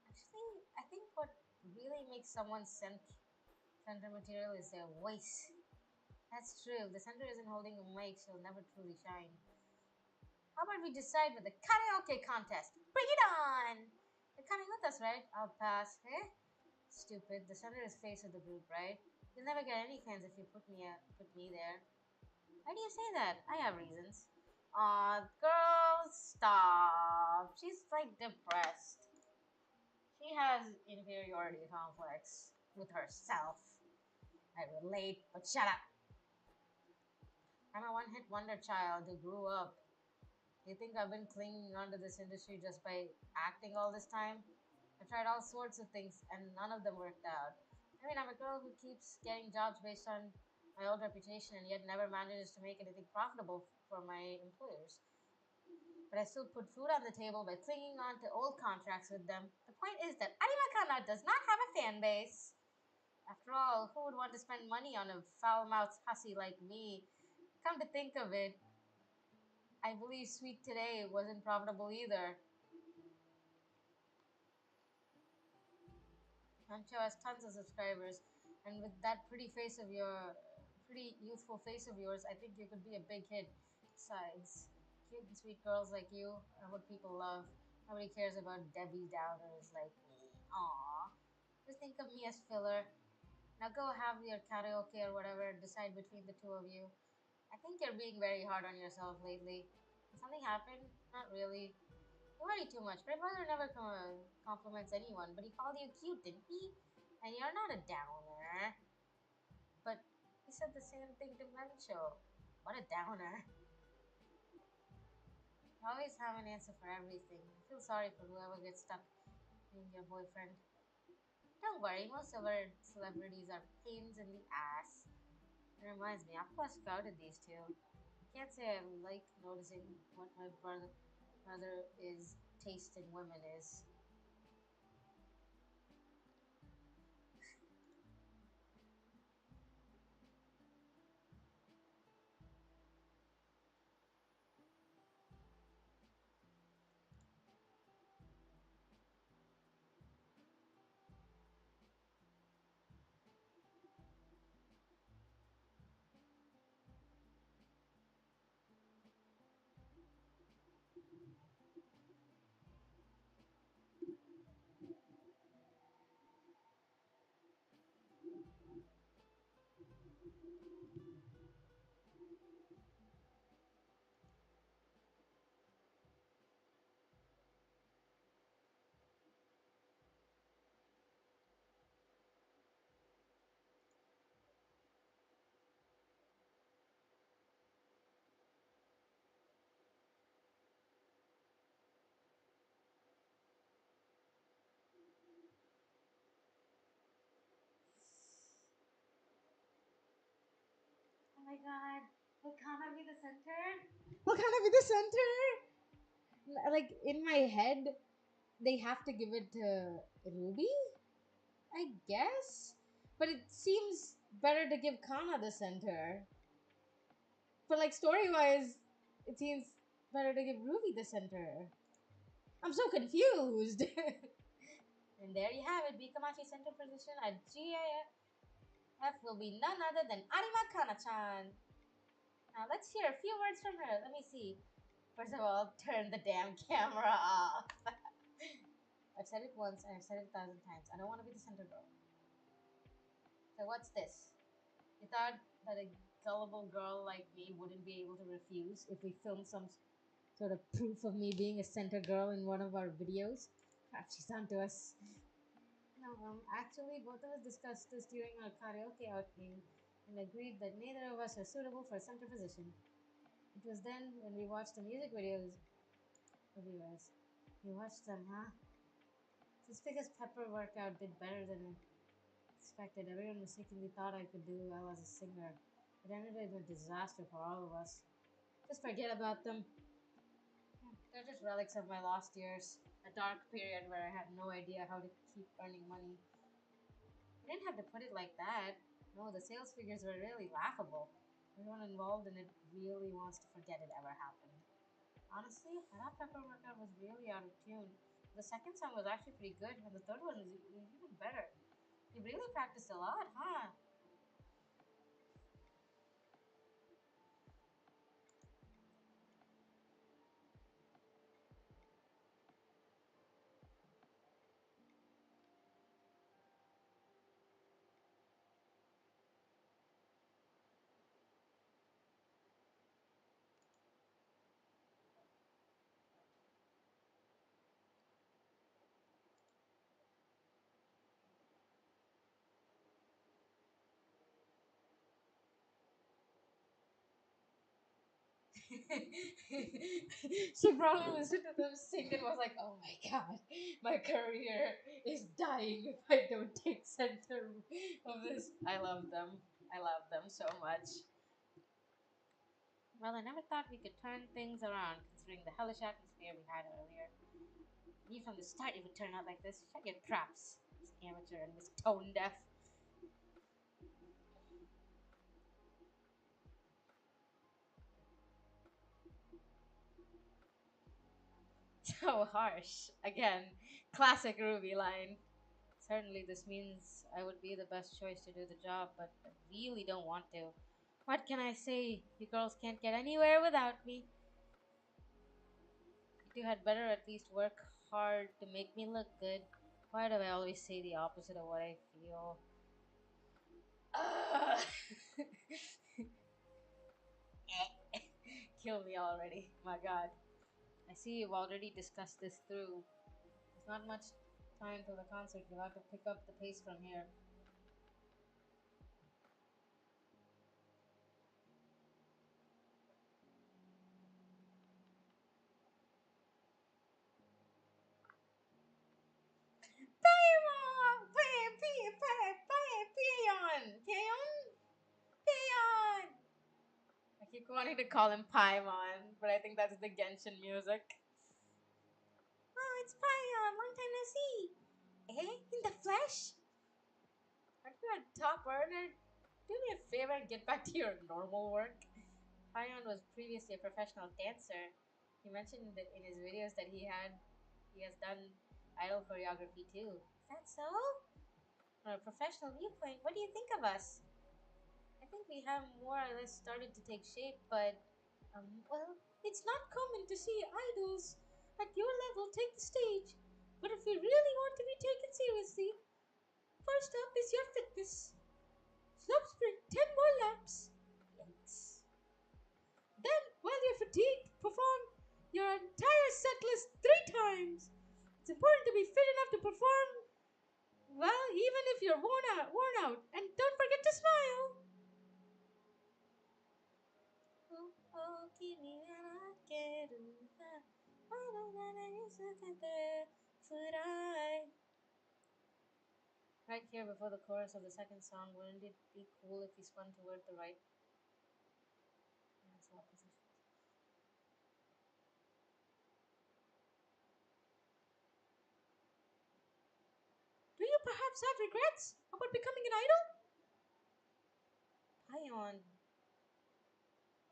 Actually, I think what really makes someone center material is their voice. That's true. If the center isn't holding a mic, she'll never truly shine. How about we decide with the karaoke contest? Bring it on! You're coming with us, right? I'll pass. Eh? Stupid. The center is face of the group, right? You'll never get any fans if you put me there. Why do you say that? I have reasons. Aw, girl, stop. She's like depressed. She has inferiority complex with herself. I relate, but shut up. I'm a one hit wonder child who grew up. You think I've been clinging onto this industry just by acting all this time? I tried all sorts of things and none of them worked out. I mean, I'm a girl who keeps getting jobs based on my old reputation and yet never manages to make anything profitable for my employers. But I still put food on the table by clinging on to old contracts with them. The point is that Animakana does not have a fan base. After all, who would want to spend money on a foul-mouthed hussy like me? Come to think of it, I believe Sweet Today wasn't profitable either. Ancho has tons of subscribers, and with that pretty youthful face of yours, I think you could be a big hit. Besides, cute and sweet girls like you are what people love. Nobody cares about Debbie Downers like me. Aww. Just think of me as filler. Now go have your karaoke or whatever, decide between the two of you. I think you're being very hard on yourself lately. Did something happen? Not really. You worry too much. My brother never compliments anyone, but he called you cute, didn't he? And you're not a downer. But he said the same thing to Mencho. What a downer. You always have an answer for everything. I feel sorry for whoever gets stuck being your boyfriend. Don't worry, most of our celebrities are pains in the ass. It reminds me, I've lost count of these two. Can't say I like noticing what my brother is taste in women is. Oh my god. Will Kana be the center? Will Kana be the center? Like in my head, they have to give it to Ruby, I guess. But it seems better to give Kana the center. But like story wise, it seems better to give Ruby the center. I'm so confused. And there you have it. Bikamachi center position at GAF will be none other than Arima Kana-chan. Now let's hear a few words from her. Let me see. First of all, turn the damn camera off. I've said it once and I've said it 1,000 times. I don't want to be the center girl. So what's this? You thought that a gullible girl like me wouldn't be able to refuse if we filmed some. sort of proof of me being a center girl in one of our videos. Perhaps she's on to us. No, actually, both of us discussed this during our karaoke outing and agreed that neither of us are suitable for a center position. It was then when we watched the music videos of yours. You watched them, huh? Just because Pepper Workout did better than expected, everyone mistakenly thought I could do well as a singer. It ended in a disaster for all of us. Just forget about them. They're just relics of my lost years. A dark period where I had no idea how to keep earning money. I didn't have to put it like that. No, the sales figures were really laughable. Everyone involved in it really wants to forget it ever happened. Honestly, I thought Pepper Workout was really out of tune. The second song was actually pretty good, and the third one was even better. You really practiced a lot, huh? She probably listened to them sing and was like, oh my god, my career is dying if I don't take center of this. I love them. I love them so much. Well, I never thought we could turn things around considering the hellish atmosphere we had earlier. Knew from the start it would turn out like this. Shut your traps, Miss Amateur and Miss Tone Deaf. So harsh. Again, classic Ruby line. Certainly, this means I would be the best choice to do the job, but I really don't want to. What can I say? You girls can't get anywhere without me. You two had better at least work hard to make me look good. Why do I always say the opposite of what I feel? Ugh. Kill me already. My god. I see you've already discussed this through. There's not much time till the concert. You'll have to pick up the pace from here. Payon! Payon! Payon! Payon! I keep wanting to call him Paimon, but I think that's the Genshin music. Oh, it's Payon! Long time no see! Eh? In the flesh? Aren't you a top earner? Do me a favor and get back to your normal work. Payon was previously a professional dancer. He mentioned that in his videos that he has done idol choreography too. Is that so? From a professional viewpoint, what do you think of us? I think we have more or less started to take shape, but well, it's not common to see idols at your level take the stage. But if you really want to be taken seriously, first up is your fitness. Slope sprint 10 more laps. Yikes. Then, while you're fatigued, perform your entire set list 3 times. It's important to be fit enough to perform well, even if you're worn out. And don't forget to smile. Oh, oh, kimi wa nakeru ga, mano ga naisukete furai. Right here before the chorus of the second song, wouldn't it be cool if we spun toward the right? That's not position. Do you perhaps have regrets about becoming an idol? Pion,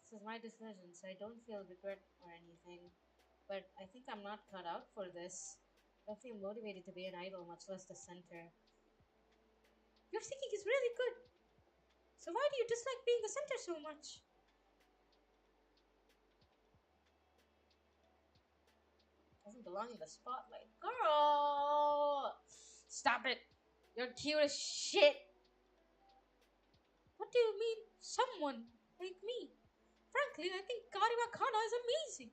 this is my decision, so I don't feel regret or anything. But I think I'm not cut out for this. I don't feel motivated to be an idol, much less the center. Your singing is really good. So why do you dislike being the center so much? Doesn't belong in the spotlight. Girl! Stop it! You're cute as shit! What do you mean, someone like me? Frankly, I think Akane is amazing.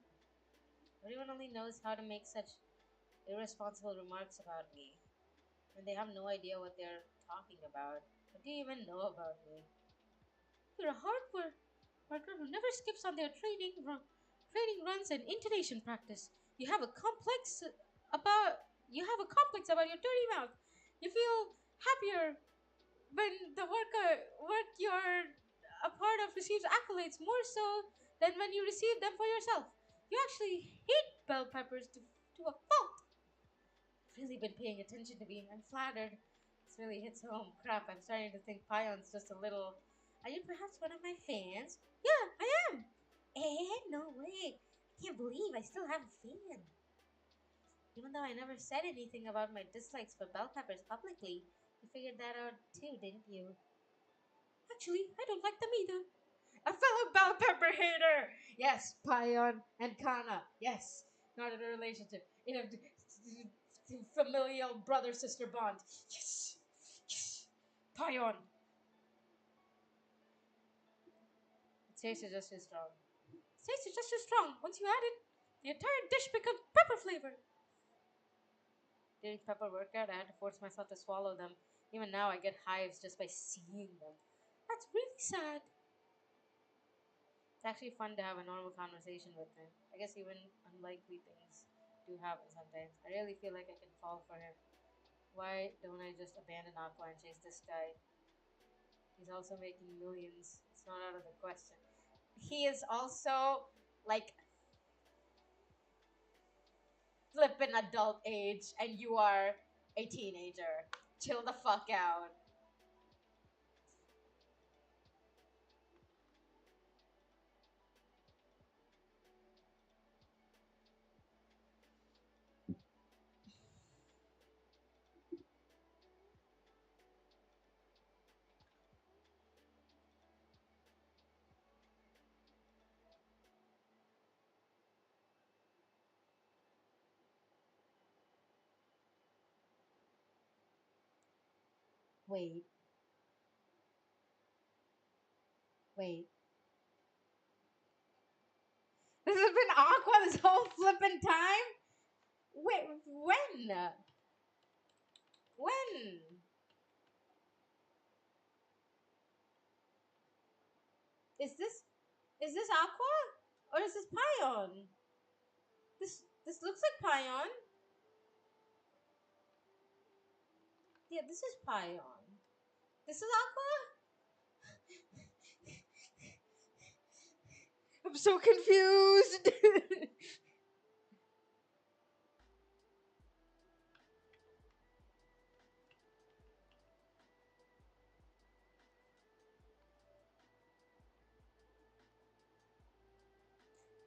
Everyone only knows how to make such irresponsible remarks about me when they have no idea what they're talking about. What do you even know about me? You're a worker who never skips on their training runs and intonation practice. You have a complex about your dirty mouth. You feel happier when the work you're a part of receives accolades more so than when you receive them for yourself. You actually hate bell peppers to a fault. I've really been paying attention to being unflattered. This really hits home. Crap, I'm starting to think Pion's just a little. Are you perhaps one of my fans? Yeah, I am. No way. I can't believe I still have a fan. Even though I never said anything about my dislikes for bell peppers publicly, you figured that out too, didn't you? Actually, I don't like them either. A fellow bell pepper hater! Yes, Pion and Kana. Yes, not in a relationship. In a familial brother sister bond. Yes, yes. Pion. It tastes just as strong. It tastes just as strong. Once you add it, the entire dish becomes pepper flavored. During pepper workout, I had to force myself to swallow them. Even now, I get hives just by seeing them. That's really sad. It's actually fun to have a normal conversation with him. I guess even unlikely things do happen sometimes. I really feel like I can fall for him. Why don't I just abandon Aqua and chase this guy? He's also making millions. It's not out of the question. He is also like flippin' adult age, and you are a teenager. Chill the fuck out. Wait, wait. This has been Aqua this whole flippin' time? Wait, when? When? Is this is this Aqua? Or is this Pion? This looks like Pion. Yeah, this is Pion. This is Aqua? I'm so confused.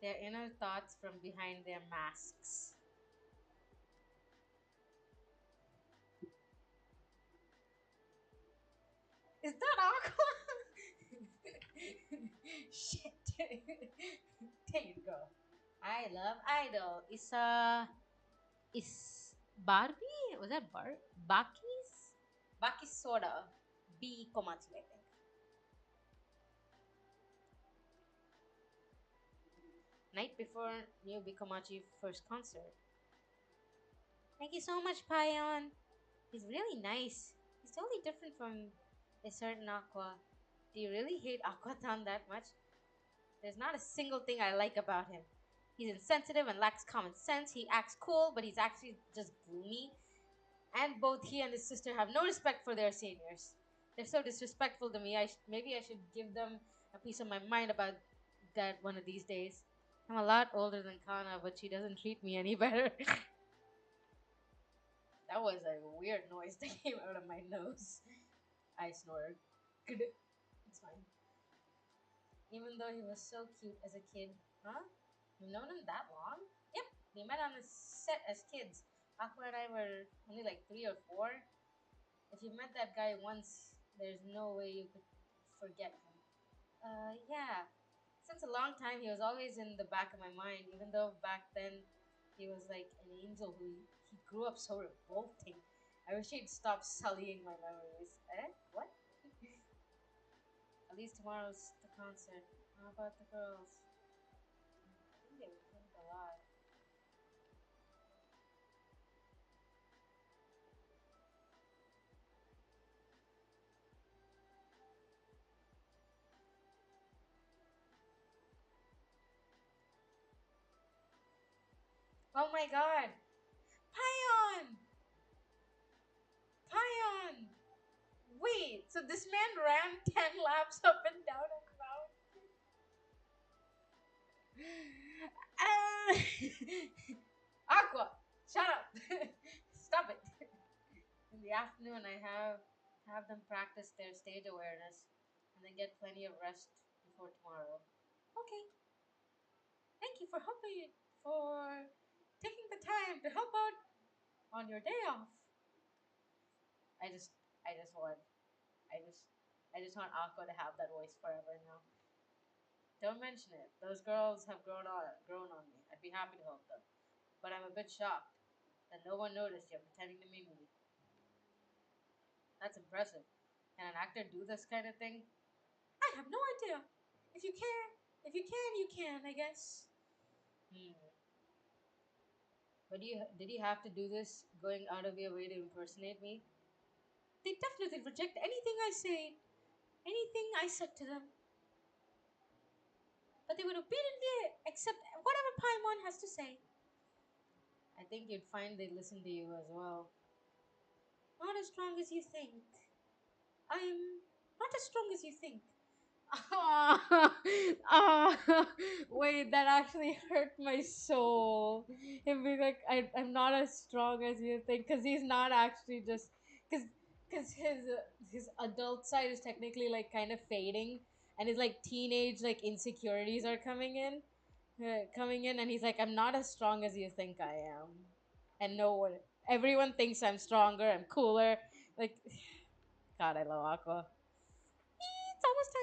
Their inner thoughts from behind their masks. Is that Aqua? Shit. There you go. I love Idol. Is Barbie? Was that Baki's? Baki's soda. B Komatsu, I think. Night before new Bikomachi first concert. Thank you so much, Payon. He's really nice. He's totally different from a certain Aqua. Do you really hate Aquatan that much? There's not a single thing I like about him. He's insensitive and lacks common sense. He acts cool, but he's actually just gloomy. And both he and his sister have no respect for their seniors. They're so disrespectful to me. Maybe I should give them a piece of my mind about that one of these days. I'm a lot older than Kana, but she doesn't treat me any better. That was a weird noise that came out of my nose. I snored. Good. It's fine. Even though he was so cute as a kid. Huh? You've known him that long? Yep. We met on the set as kids. Aqua and I were only like 3 or 4. If you met that guy once, there's no way you could forget him. Yeah. Since a long time, he was always in the back of my mind, even though back then he was like an angel who he grew up so revolting. I wish he'd stop sullying my memories. Eh? What? At least tomorrow's the concert. How about the girls? I think they would think a lot. Oh my god! Pion! Pion! Wait, so this man ran 10 laps up and down a mountain? Aqua! Shut up! Stop it! In the afternoon, I have them practice their stage awareness and then get plenty of rest before tomorrow. Okay, thank you for helping for taking the time to help out on your day off. I just I just want I just I just want Aqua to have that voice forever now. Don't mention it. Those girls have grown on me. I'd be happy to help them. But I'm a bit shocked that no one noticed you're pretending to be me. That's impressive. Can an actor do this kind of thing? I have no idea. If you care, if you can, you can, I guess. Hmm. But did you have to do this going out of your way to impersonate me? They definitely reject anything I say, anything I said to them. But they would obediently accept whatever Paimon has to say. I think you'd find they'd listen to you as well. Not as strong as you think. I'm not as strong as you think. Ah, wait, that actually hurt my soul. Him being like, I'm not as strong as you think, because he's not actually just, because his adult side is technically like kind of fading, and his like teenage like insecurities are coming in, and he's like, I'm not as strong as you think I am, and no one, everyone thinks I'm stronger, I'm cooler, like, God, I love Aqua. It's almost time.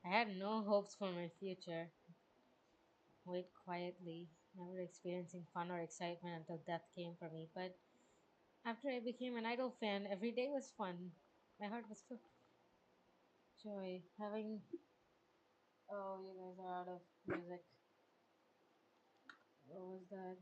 I had no hopes for my future. Wait quietly, never experiencing fun or excitement until death came for me. But after I became an idol fan, every day was fun. My heart was filled with joy. Having. Oh, you guys are out of music. What was that?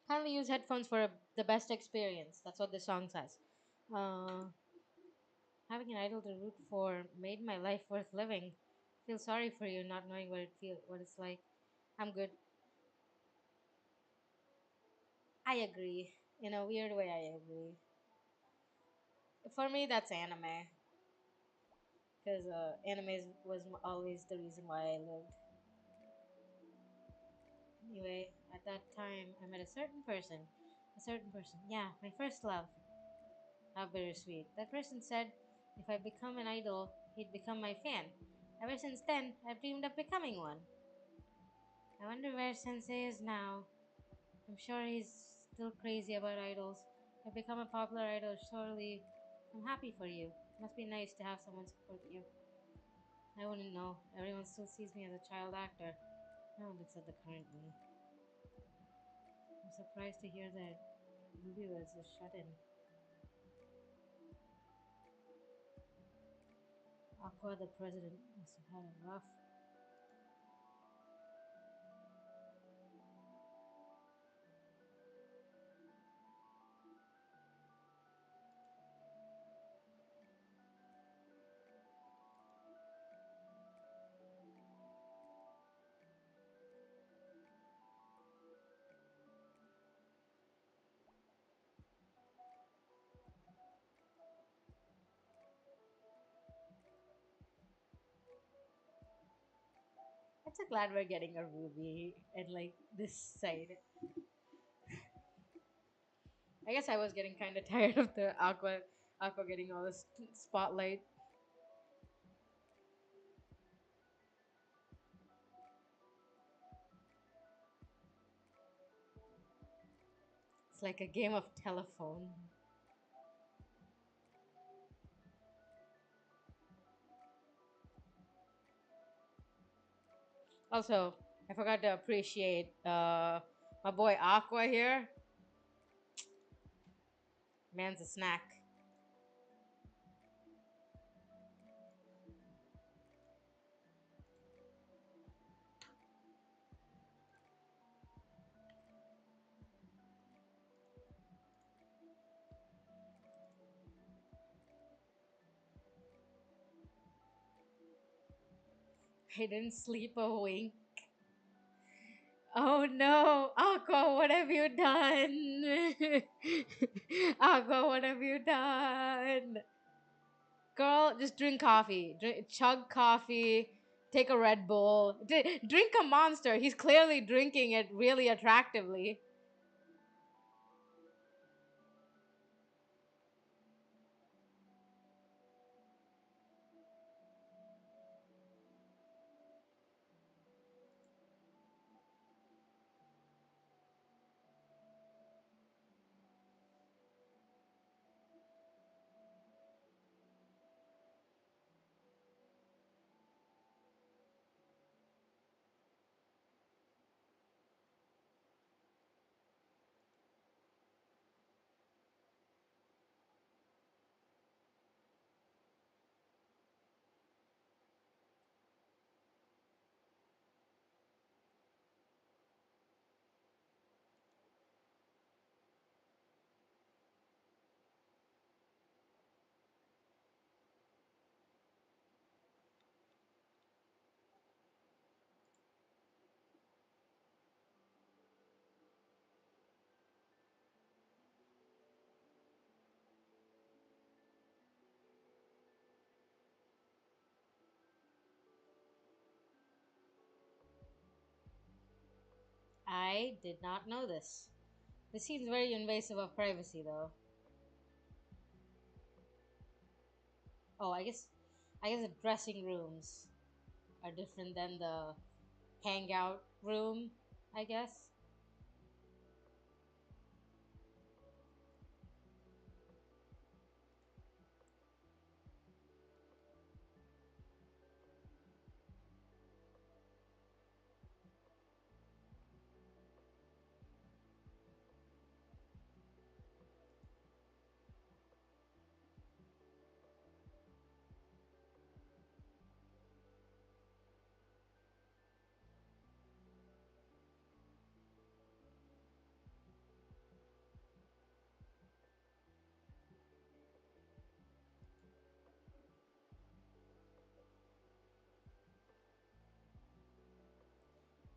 Kindly use headphones for the best experience. That's what the song says. Uh, Having an idol to root for made my life worth living. Feel sorry for you not knowing what it's like. I'm good. I agree. In a weird way, I agree. For me, that's anime. Because was always the reason why I lived. Anyway, at that time, I met a certain person. A certain person. Yeah, my first love. How bittersweet. That person said if I become an idol, he'd become my fan. Ever since then, I've dreamed of becoming one. I wonder where Sensei is now. I'm sure he's still crazy about idols. I've become a popular idol, surely. I'm happy for you. Must be nice to have someone support you. I wouldn't know. Everyone still sees me as a child actor. No one looks at the current me. I'm surprised to hear that Ruby was a shut in. Aqua, the president, must have had a rough. so glad we're getting a Ruby and like this side. I guess I was getting kind of tired of the Aqua getting all this spotlight. It's like a game of telephone. Also, I forgot to appreciate my boy Aqua here. Man's a snack. I didn't sleep a wink. Oh no, Aqua, what have you done? Aqua, what have you done? Girl, just drink coffee. Chug coffee. Take a Red Bull. Drink a Monster. He's clearly drinking it really attractively. I did not know this. This seems very invasive of privacy, though. Oh, I guess the dressing rooms are different than the hangout room. I guess.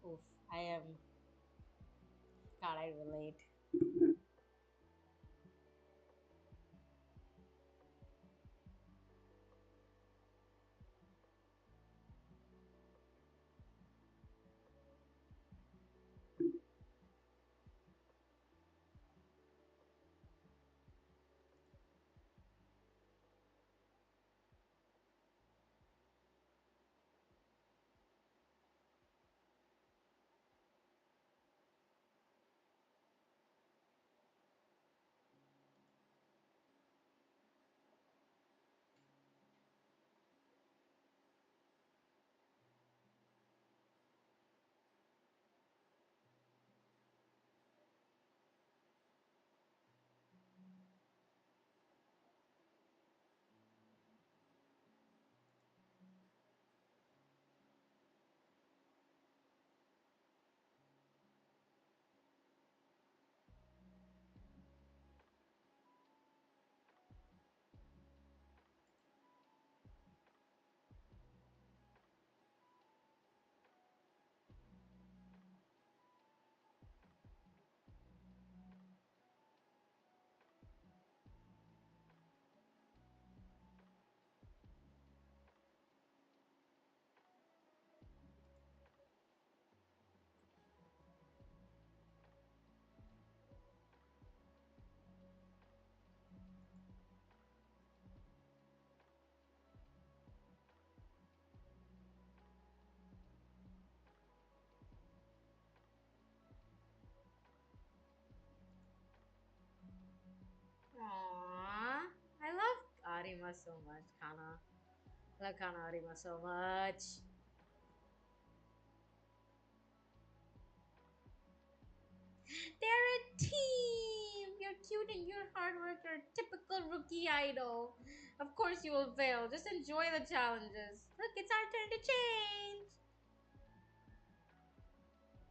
Oof, I am. God, I relate. so much. Kana. I love Kana Arima so much. They're a team! You're cute and you're hard worker. Typical rookie idol. Of course you will fail. Just enjoy the challenges. Look, it's our turn to change.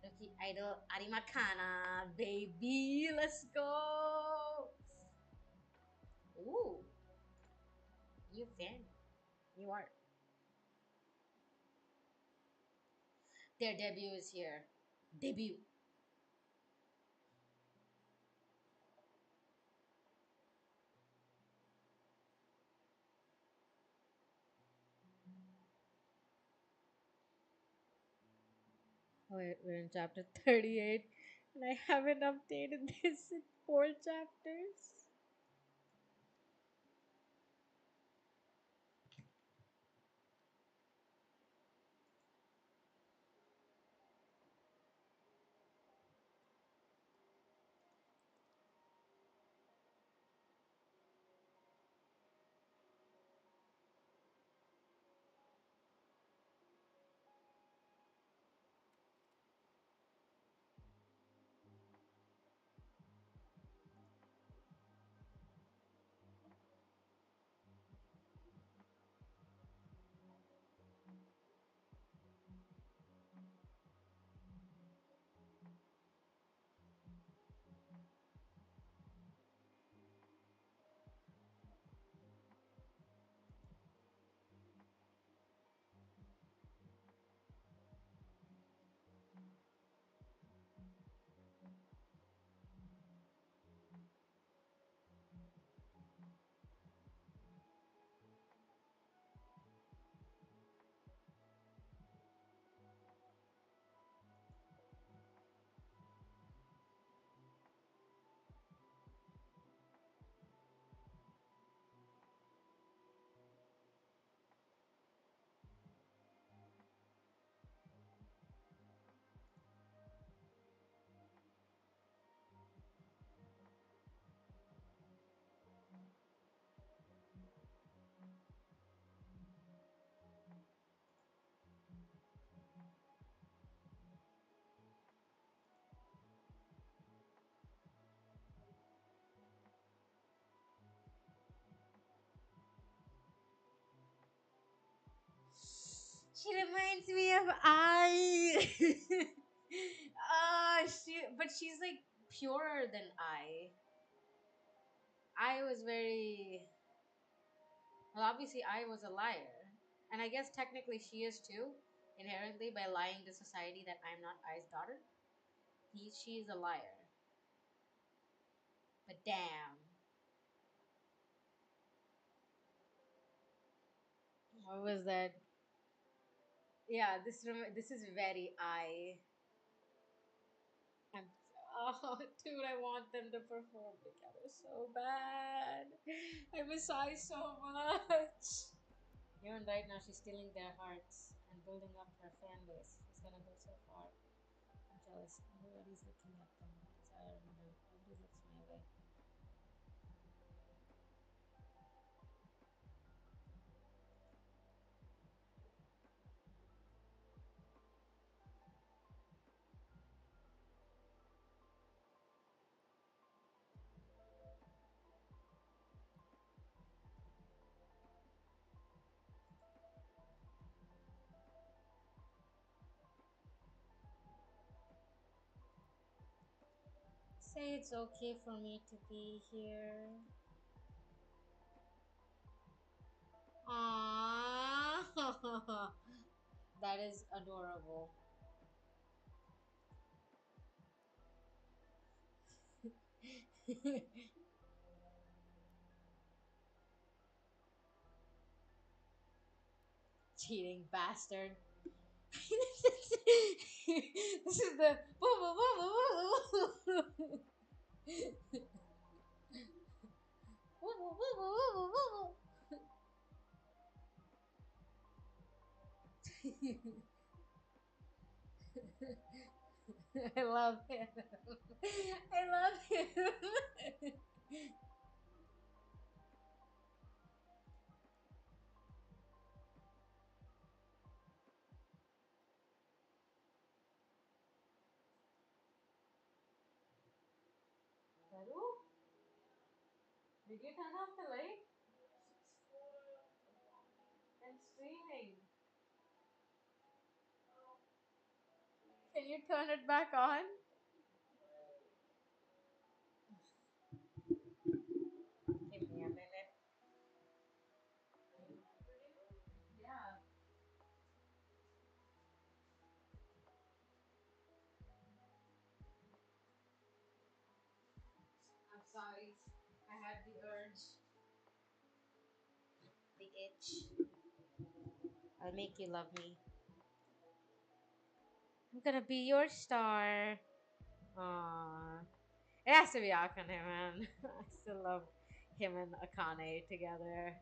Rookie idol Arima Kana, baby. Let's go. Ooh, you fan. You are. Their debut is here. Debut. Wait, we're in chapter 38, and I haven't updated this in 4 chapters. She reminds me of I. But she's like purer than I. I was very well. Obviously, I was a liar, and I guess technically she is too, inherently by lying to society that I'm not I's daughter. She's a liar. But damn, what was that? Yeah, this is very I. And oh, dude, I want them to perform together so bad. I miss I so much. Even right now, she's stealing their hearts and building up her fan base. It's gonna go so far. I'm jealous. Everybody's looking at them. It's I don't know. Nobody looks my way. Say it's okay for me to be here. Aww. That is adorable. Cheating bastard. This is the I love him. I love him. Did you turn off the light? I'm streaming. Can you turn it back on? Give me a minute. Yeah. I'm sorry. I had the urge, the itch. I'll make you love me. I'm gonna be your star. Aww. It has to be Akane, man. I still love him and Akane together.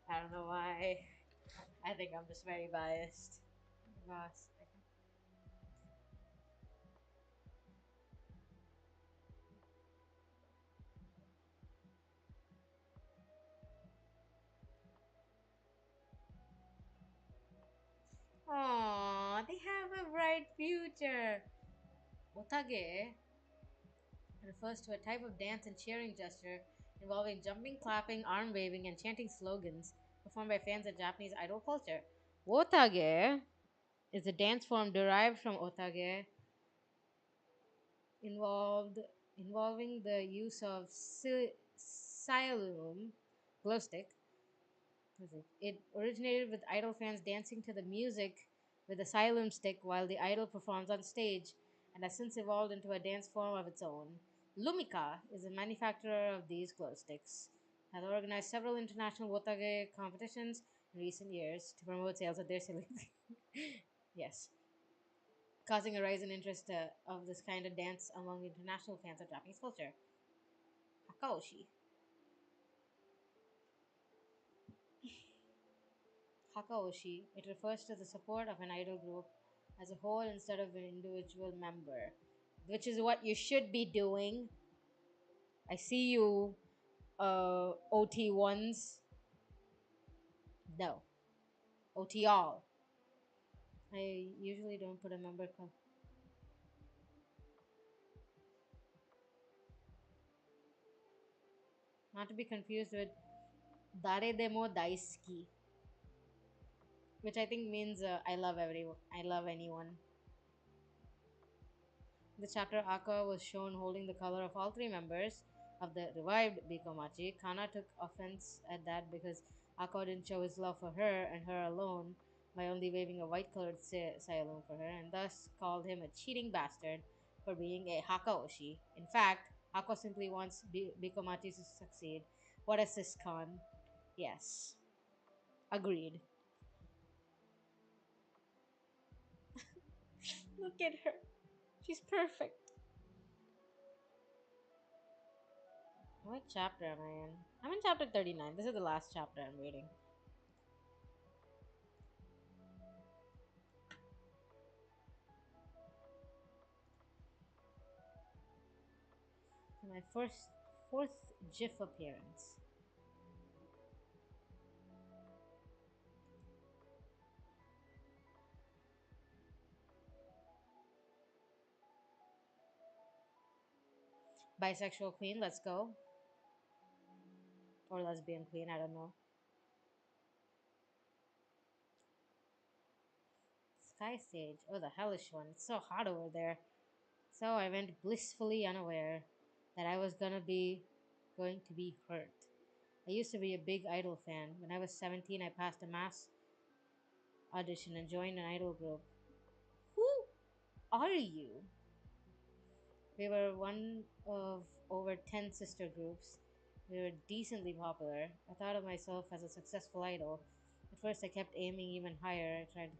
I don't know why. I think I'm just very biased. Gosh. Aww, they have a bright future. Otage refers to a type of dance and cheering gesture involving jumping, clapping, arm waving, and chanting slogans performed by fans of Japanese idol culture. Otage is a dance form derived from otage, involved involving the use of siloam glow stick. It originated with idol fans dancing to the music with a xylem stick while the idol performs on stage, and has since evolved into a dance form of its own. Lumika is a manufacturer of these glow sticks. Has organized several international wotage competitions in recent years to promote sales of their silly. Yes, causing a rise in interest of this kind of dance among international fans of Japanese culture. Hakaoshi. Hakaoshi. It refers to the support of an idol group as a whole instead of an individual member, which is what you should be doing. I see you, OT ones. No, OT all. I usually don't put a member not to be confused with Dare Demo Daisuki, which I think means I love everyone. I love anyone. In the chapter, Aka was shown holding the color of all three members of the revived Bikomachi. Kana took offense at that because Aka didn't show his love for her and her alone by only waving a white colored silum for her, and thus called him a cheating bastard for being a Hakaoshi. In fact, Hako simply wants Bikomachi to succeed. What a siscon. Yes. Agreed. Look at her. She's perfect. What chapter am I in? I'm in chapter 39. This is the last chapter I'm reading. My first fourth GIF appearance. Bisexual queen, let's go. Or lesbian queen, I don't know. Sky stage. Oh, the hellish one. It's so hot over there. So I went blissfully unaware that I was going to be hurt. I used to be a big idol fan. When I was 17, I passed a mass audition and joined an idol group. Who are you? We were one of over 10 sister groups. We were decently popular. I thought of myself as a successful idol. At first, I kept aiming even higher. I tried.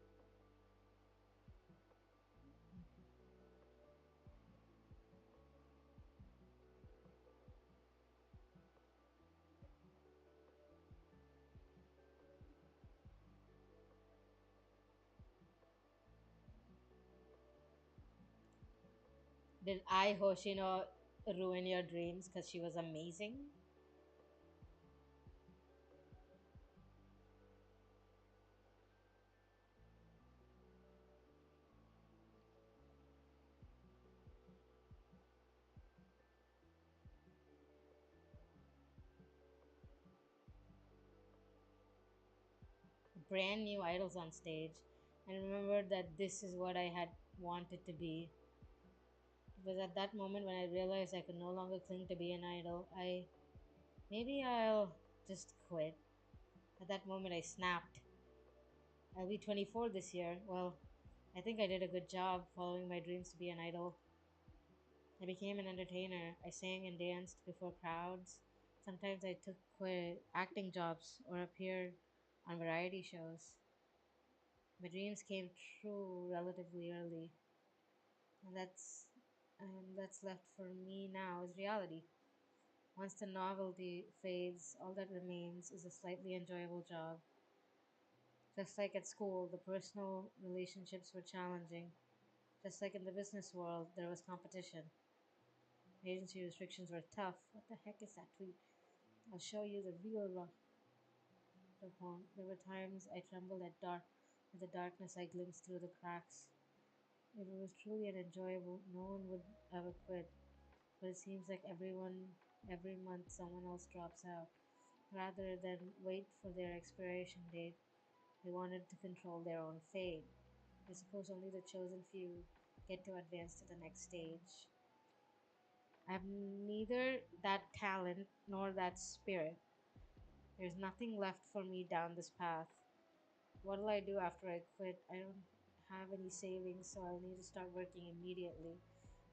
Did I, Hoshino, ruin your dreams because she was amazing? brand new idols on stage and remembered that this is what I had wanted to be. It was at that moment when I realized I could no longer cling to be an idol. Maybe I'll just quit. At that moment, I snapped. I'll be 24 this year. Well, I think I did a good job following my dreams to be an idol. I became an entertainer. I sang and danced before crowds. Sometimes I took acting jobs or appeared on variety shows. My dreams came true relatively early, and that's left for me now is reality. Once the novelty fades, all that remains is a slightly enjoyable job. Just like at school, the personal relationships were challenging. Just like in the business world, there was competition. Agency restrictions were tough. What the heck is that tweet? I'll show you the real rough phone. There were times I trembled at the darkness I glimpsed through the cracks. If it was truly an enjoyable, no one would ever quit. But it seems like every month, someone else drops out. Rather than wait for their expiration date, they wanted to control their own fate. I suppose only the chosen few get to advance to the next stage. I have neither that talent nor that spirit. There's nothing left for me down this path. What'll I do after I quit? I don't have any savings, so I'll need to start working immediately.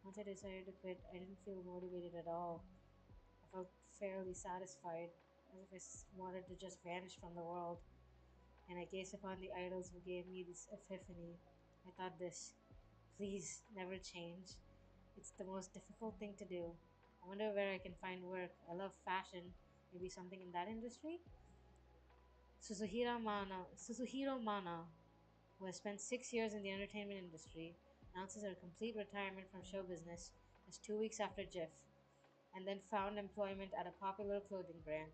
Once I decided to quit, I didn't feel motivated at all. I felt fairly satisfied, as if wanted to just vanish from the world. And I gazed upon the idols who gave me this epiphany. I thought this, please never change. It's the most difficult thing to do. I wonder where I can find work. I love fashion. Maybe something in that industry? Suzuhiro Mana, who has spent 6 years in the entertainment industry, announces her complete retirement from show business just 2 weeks after JIF, and then found employment at a popular clothing brand.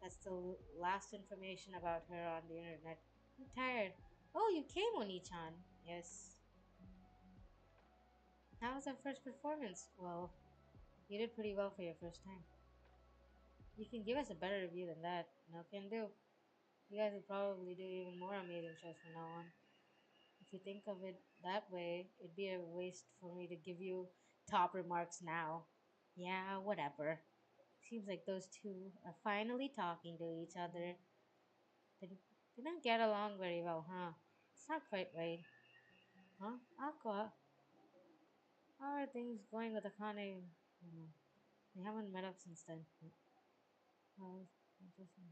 That's the last information about her on the internet. I'm tired. Oh, you came, Oni-chan. Yes. How was our first performance? Well, you did pretty well for your first time. You can give us a better review than that. No can do. You guys will probably do even more amazing shows from now on. If you think of it that way, it'd be a waste for me to give you top remarks now. Yeah, whatever. Seems like those two are finally talking to each other. They don't get along very well, huh? It's not quite right. Huh? Aqua, how are things going with Akane? They haven't met up since then. Well, interesting.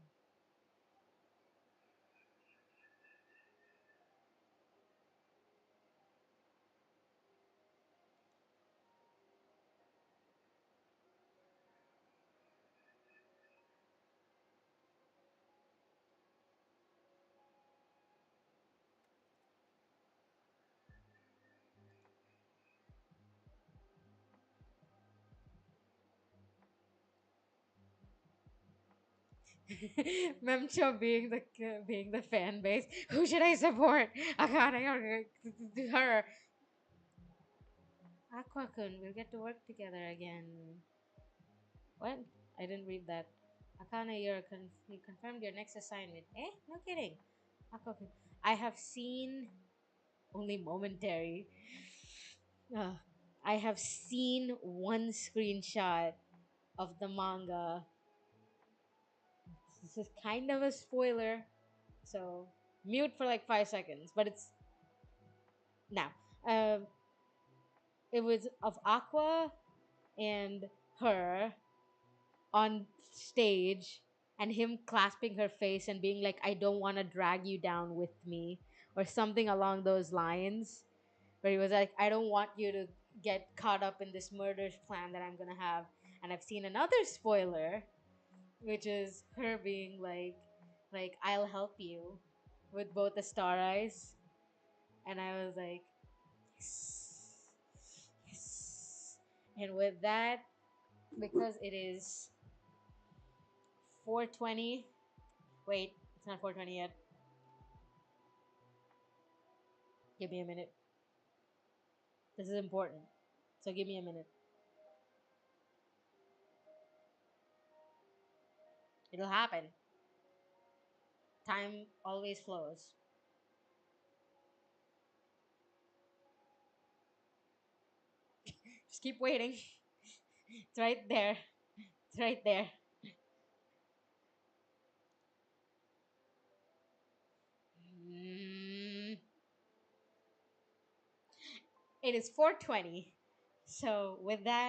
Memcho being the fan base. Who should I support? Akane or her? Aqua-kun, we'll get to work together again. What? I didn't read that. Akane, you confirmed your next assignment. Eh? No kidding. Aqua-kun, I have seen only momentary. Uh, I have seen one screenshot of the manga. This is kind of a spoiler, so mute for like 5 seconds. But it's now. It was of Aqua and her on stage and him clasping her face and being like, I don't want to drag you down with me, or something along those lines. Where he was like, I don't want you to get caught up in this murder plan that I'm gonna have. And I've seen another spoiler, which is her being like I'll help you with both the star eyes. And I was like, yes, yes. And with that, because it is 4:20. Wait, it's not 4:20 yet. Give me a minute. This is important. So give me a minute. It'll happen. Time always flows. Just keep waiting. It's right there. It's right there. Mm, it is 4:20. So with that,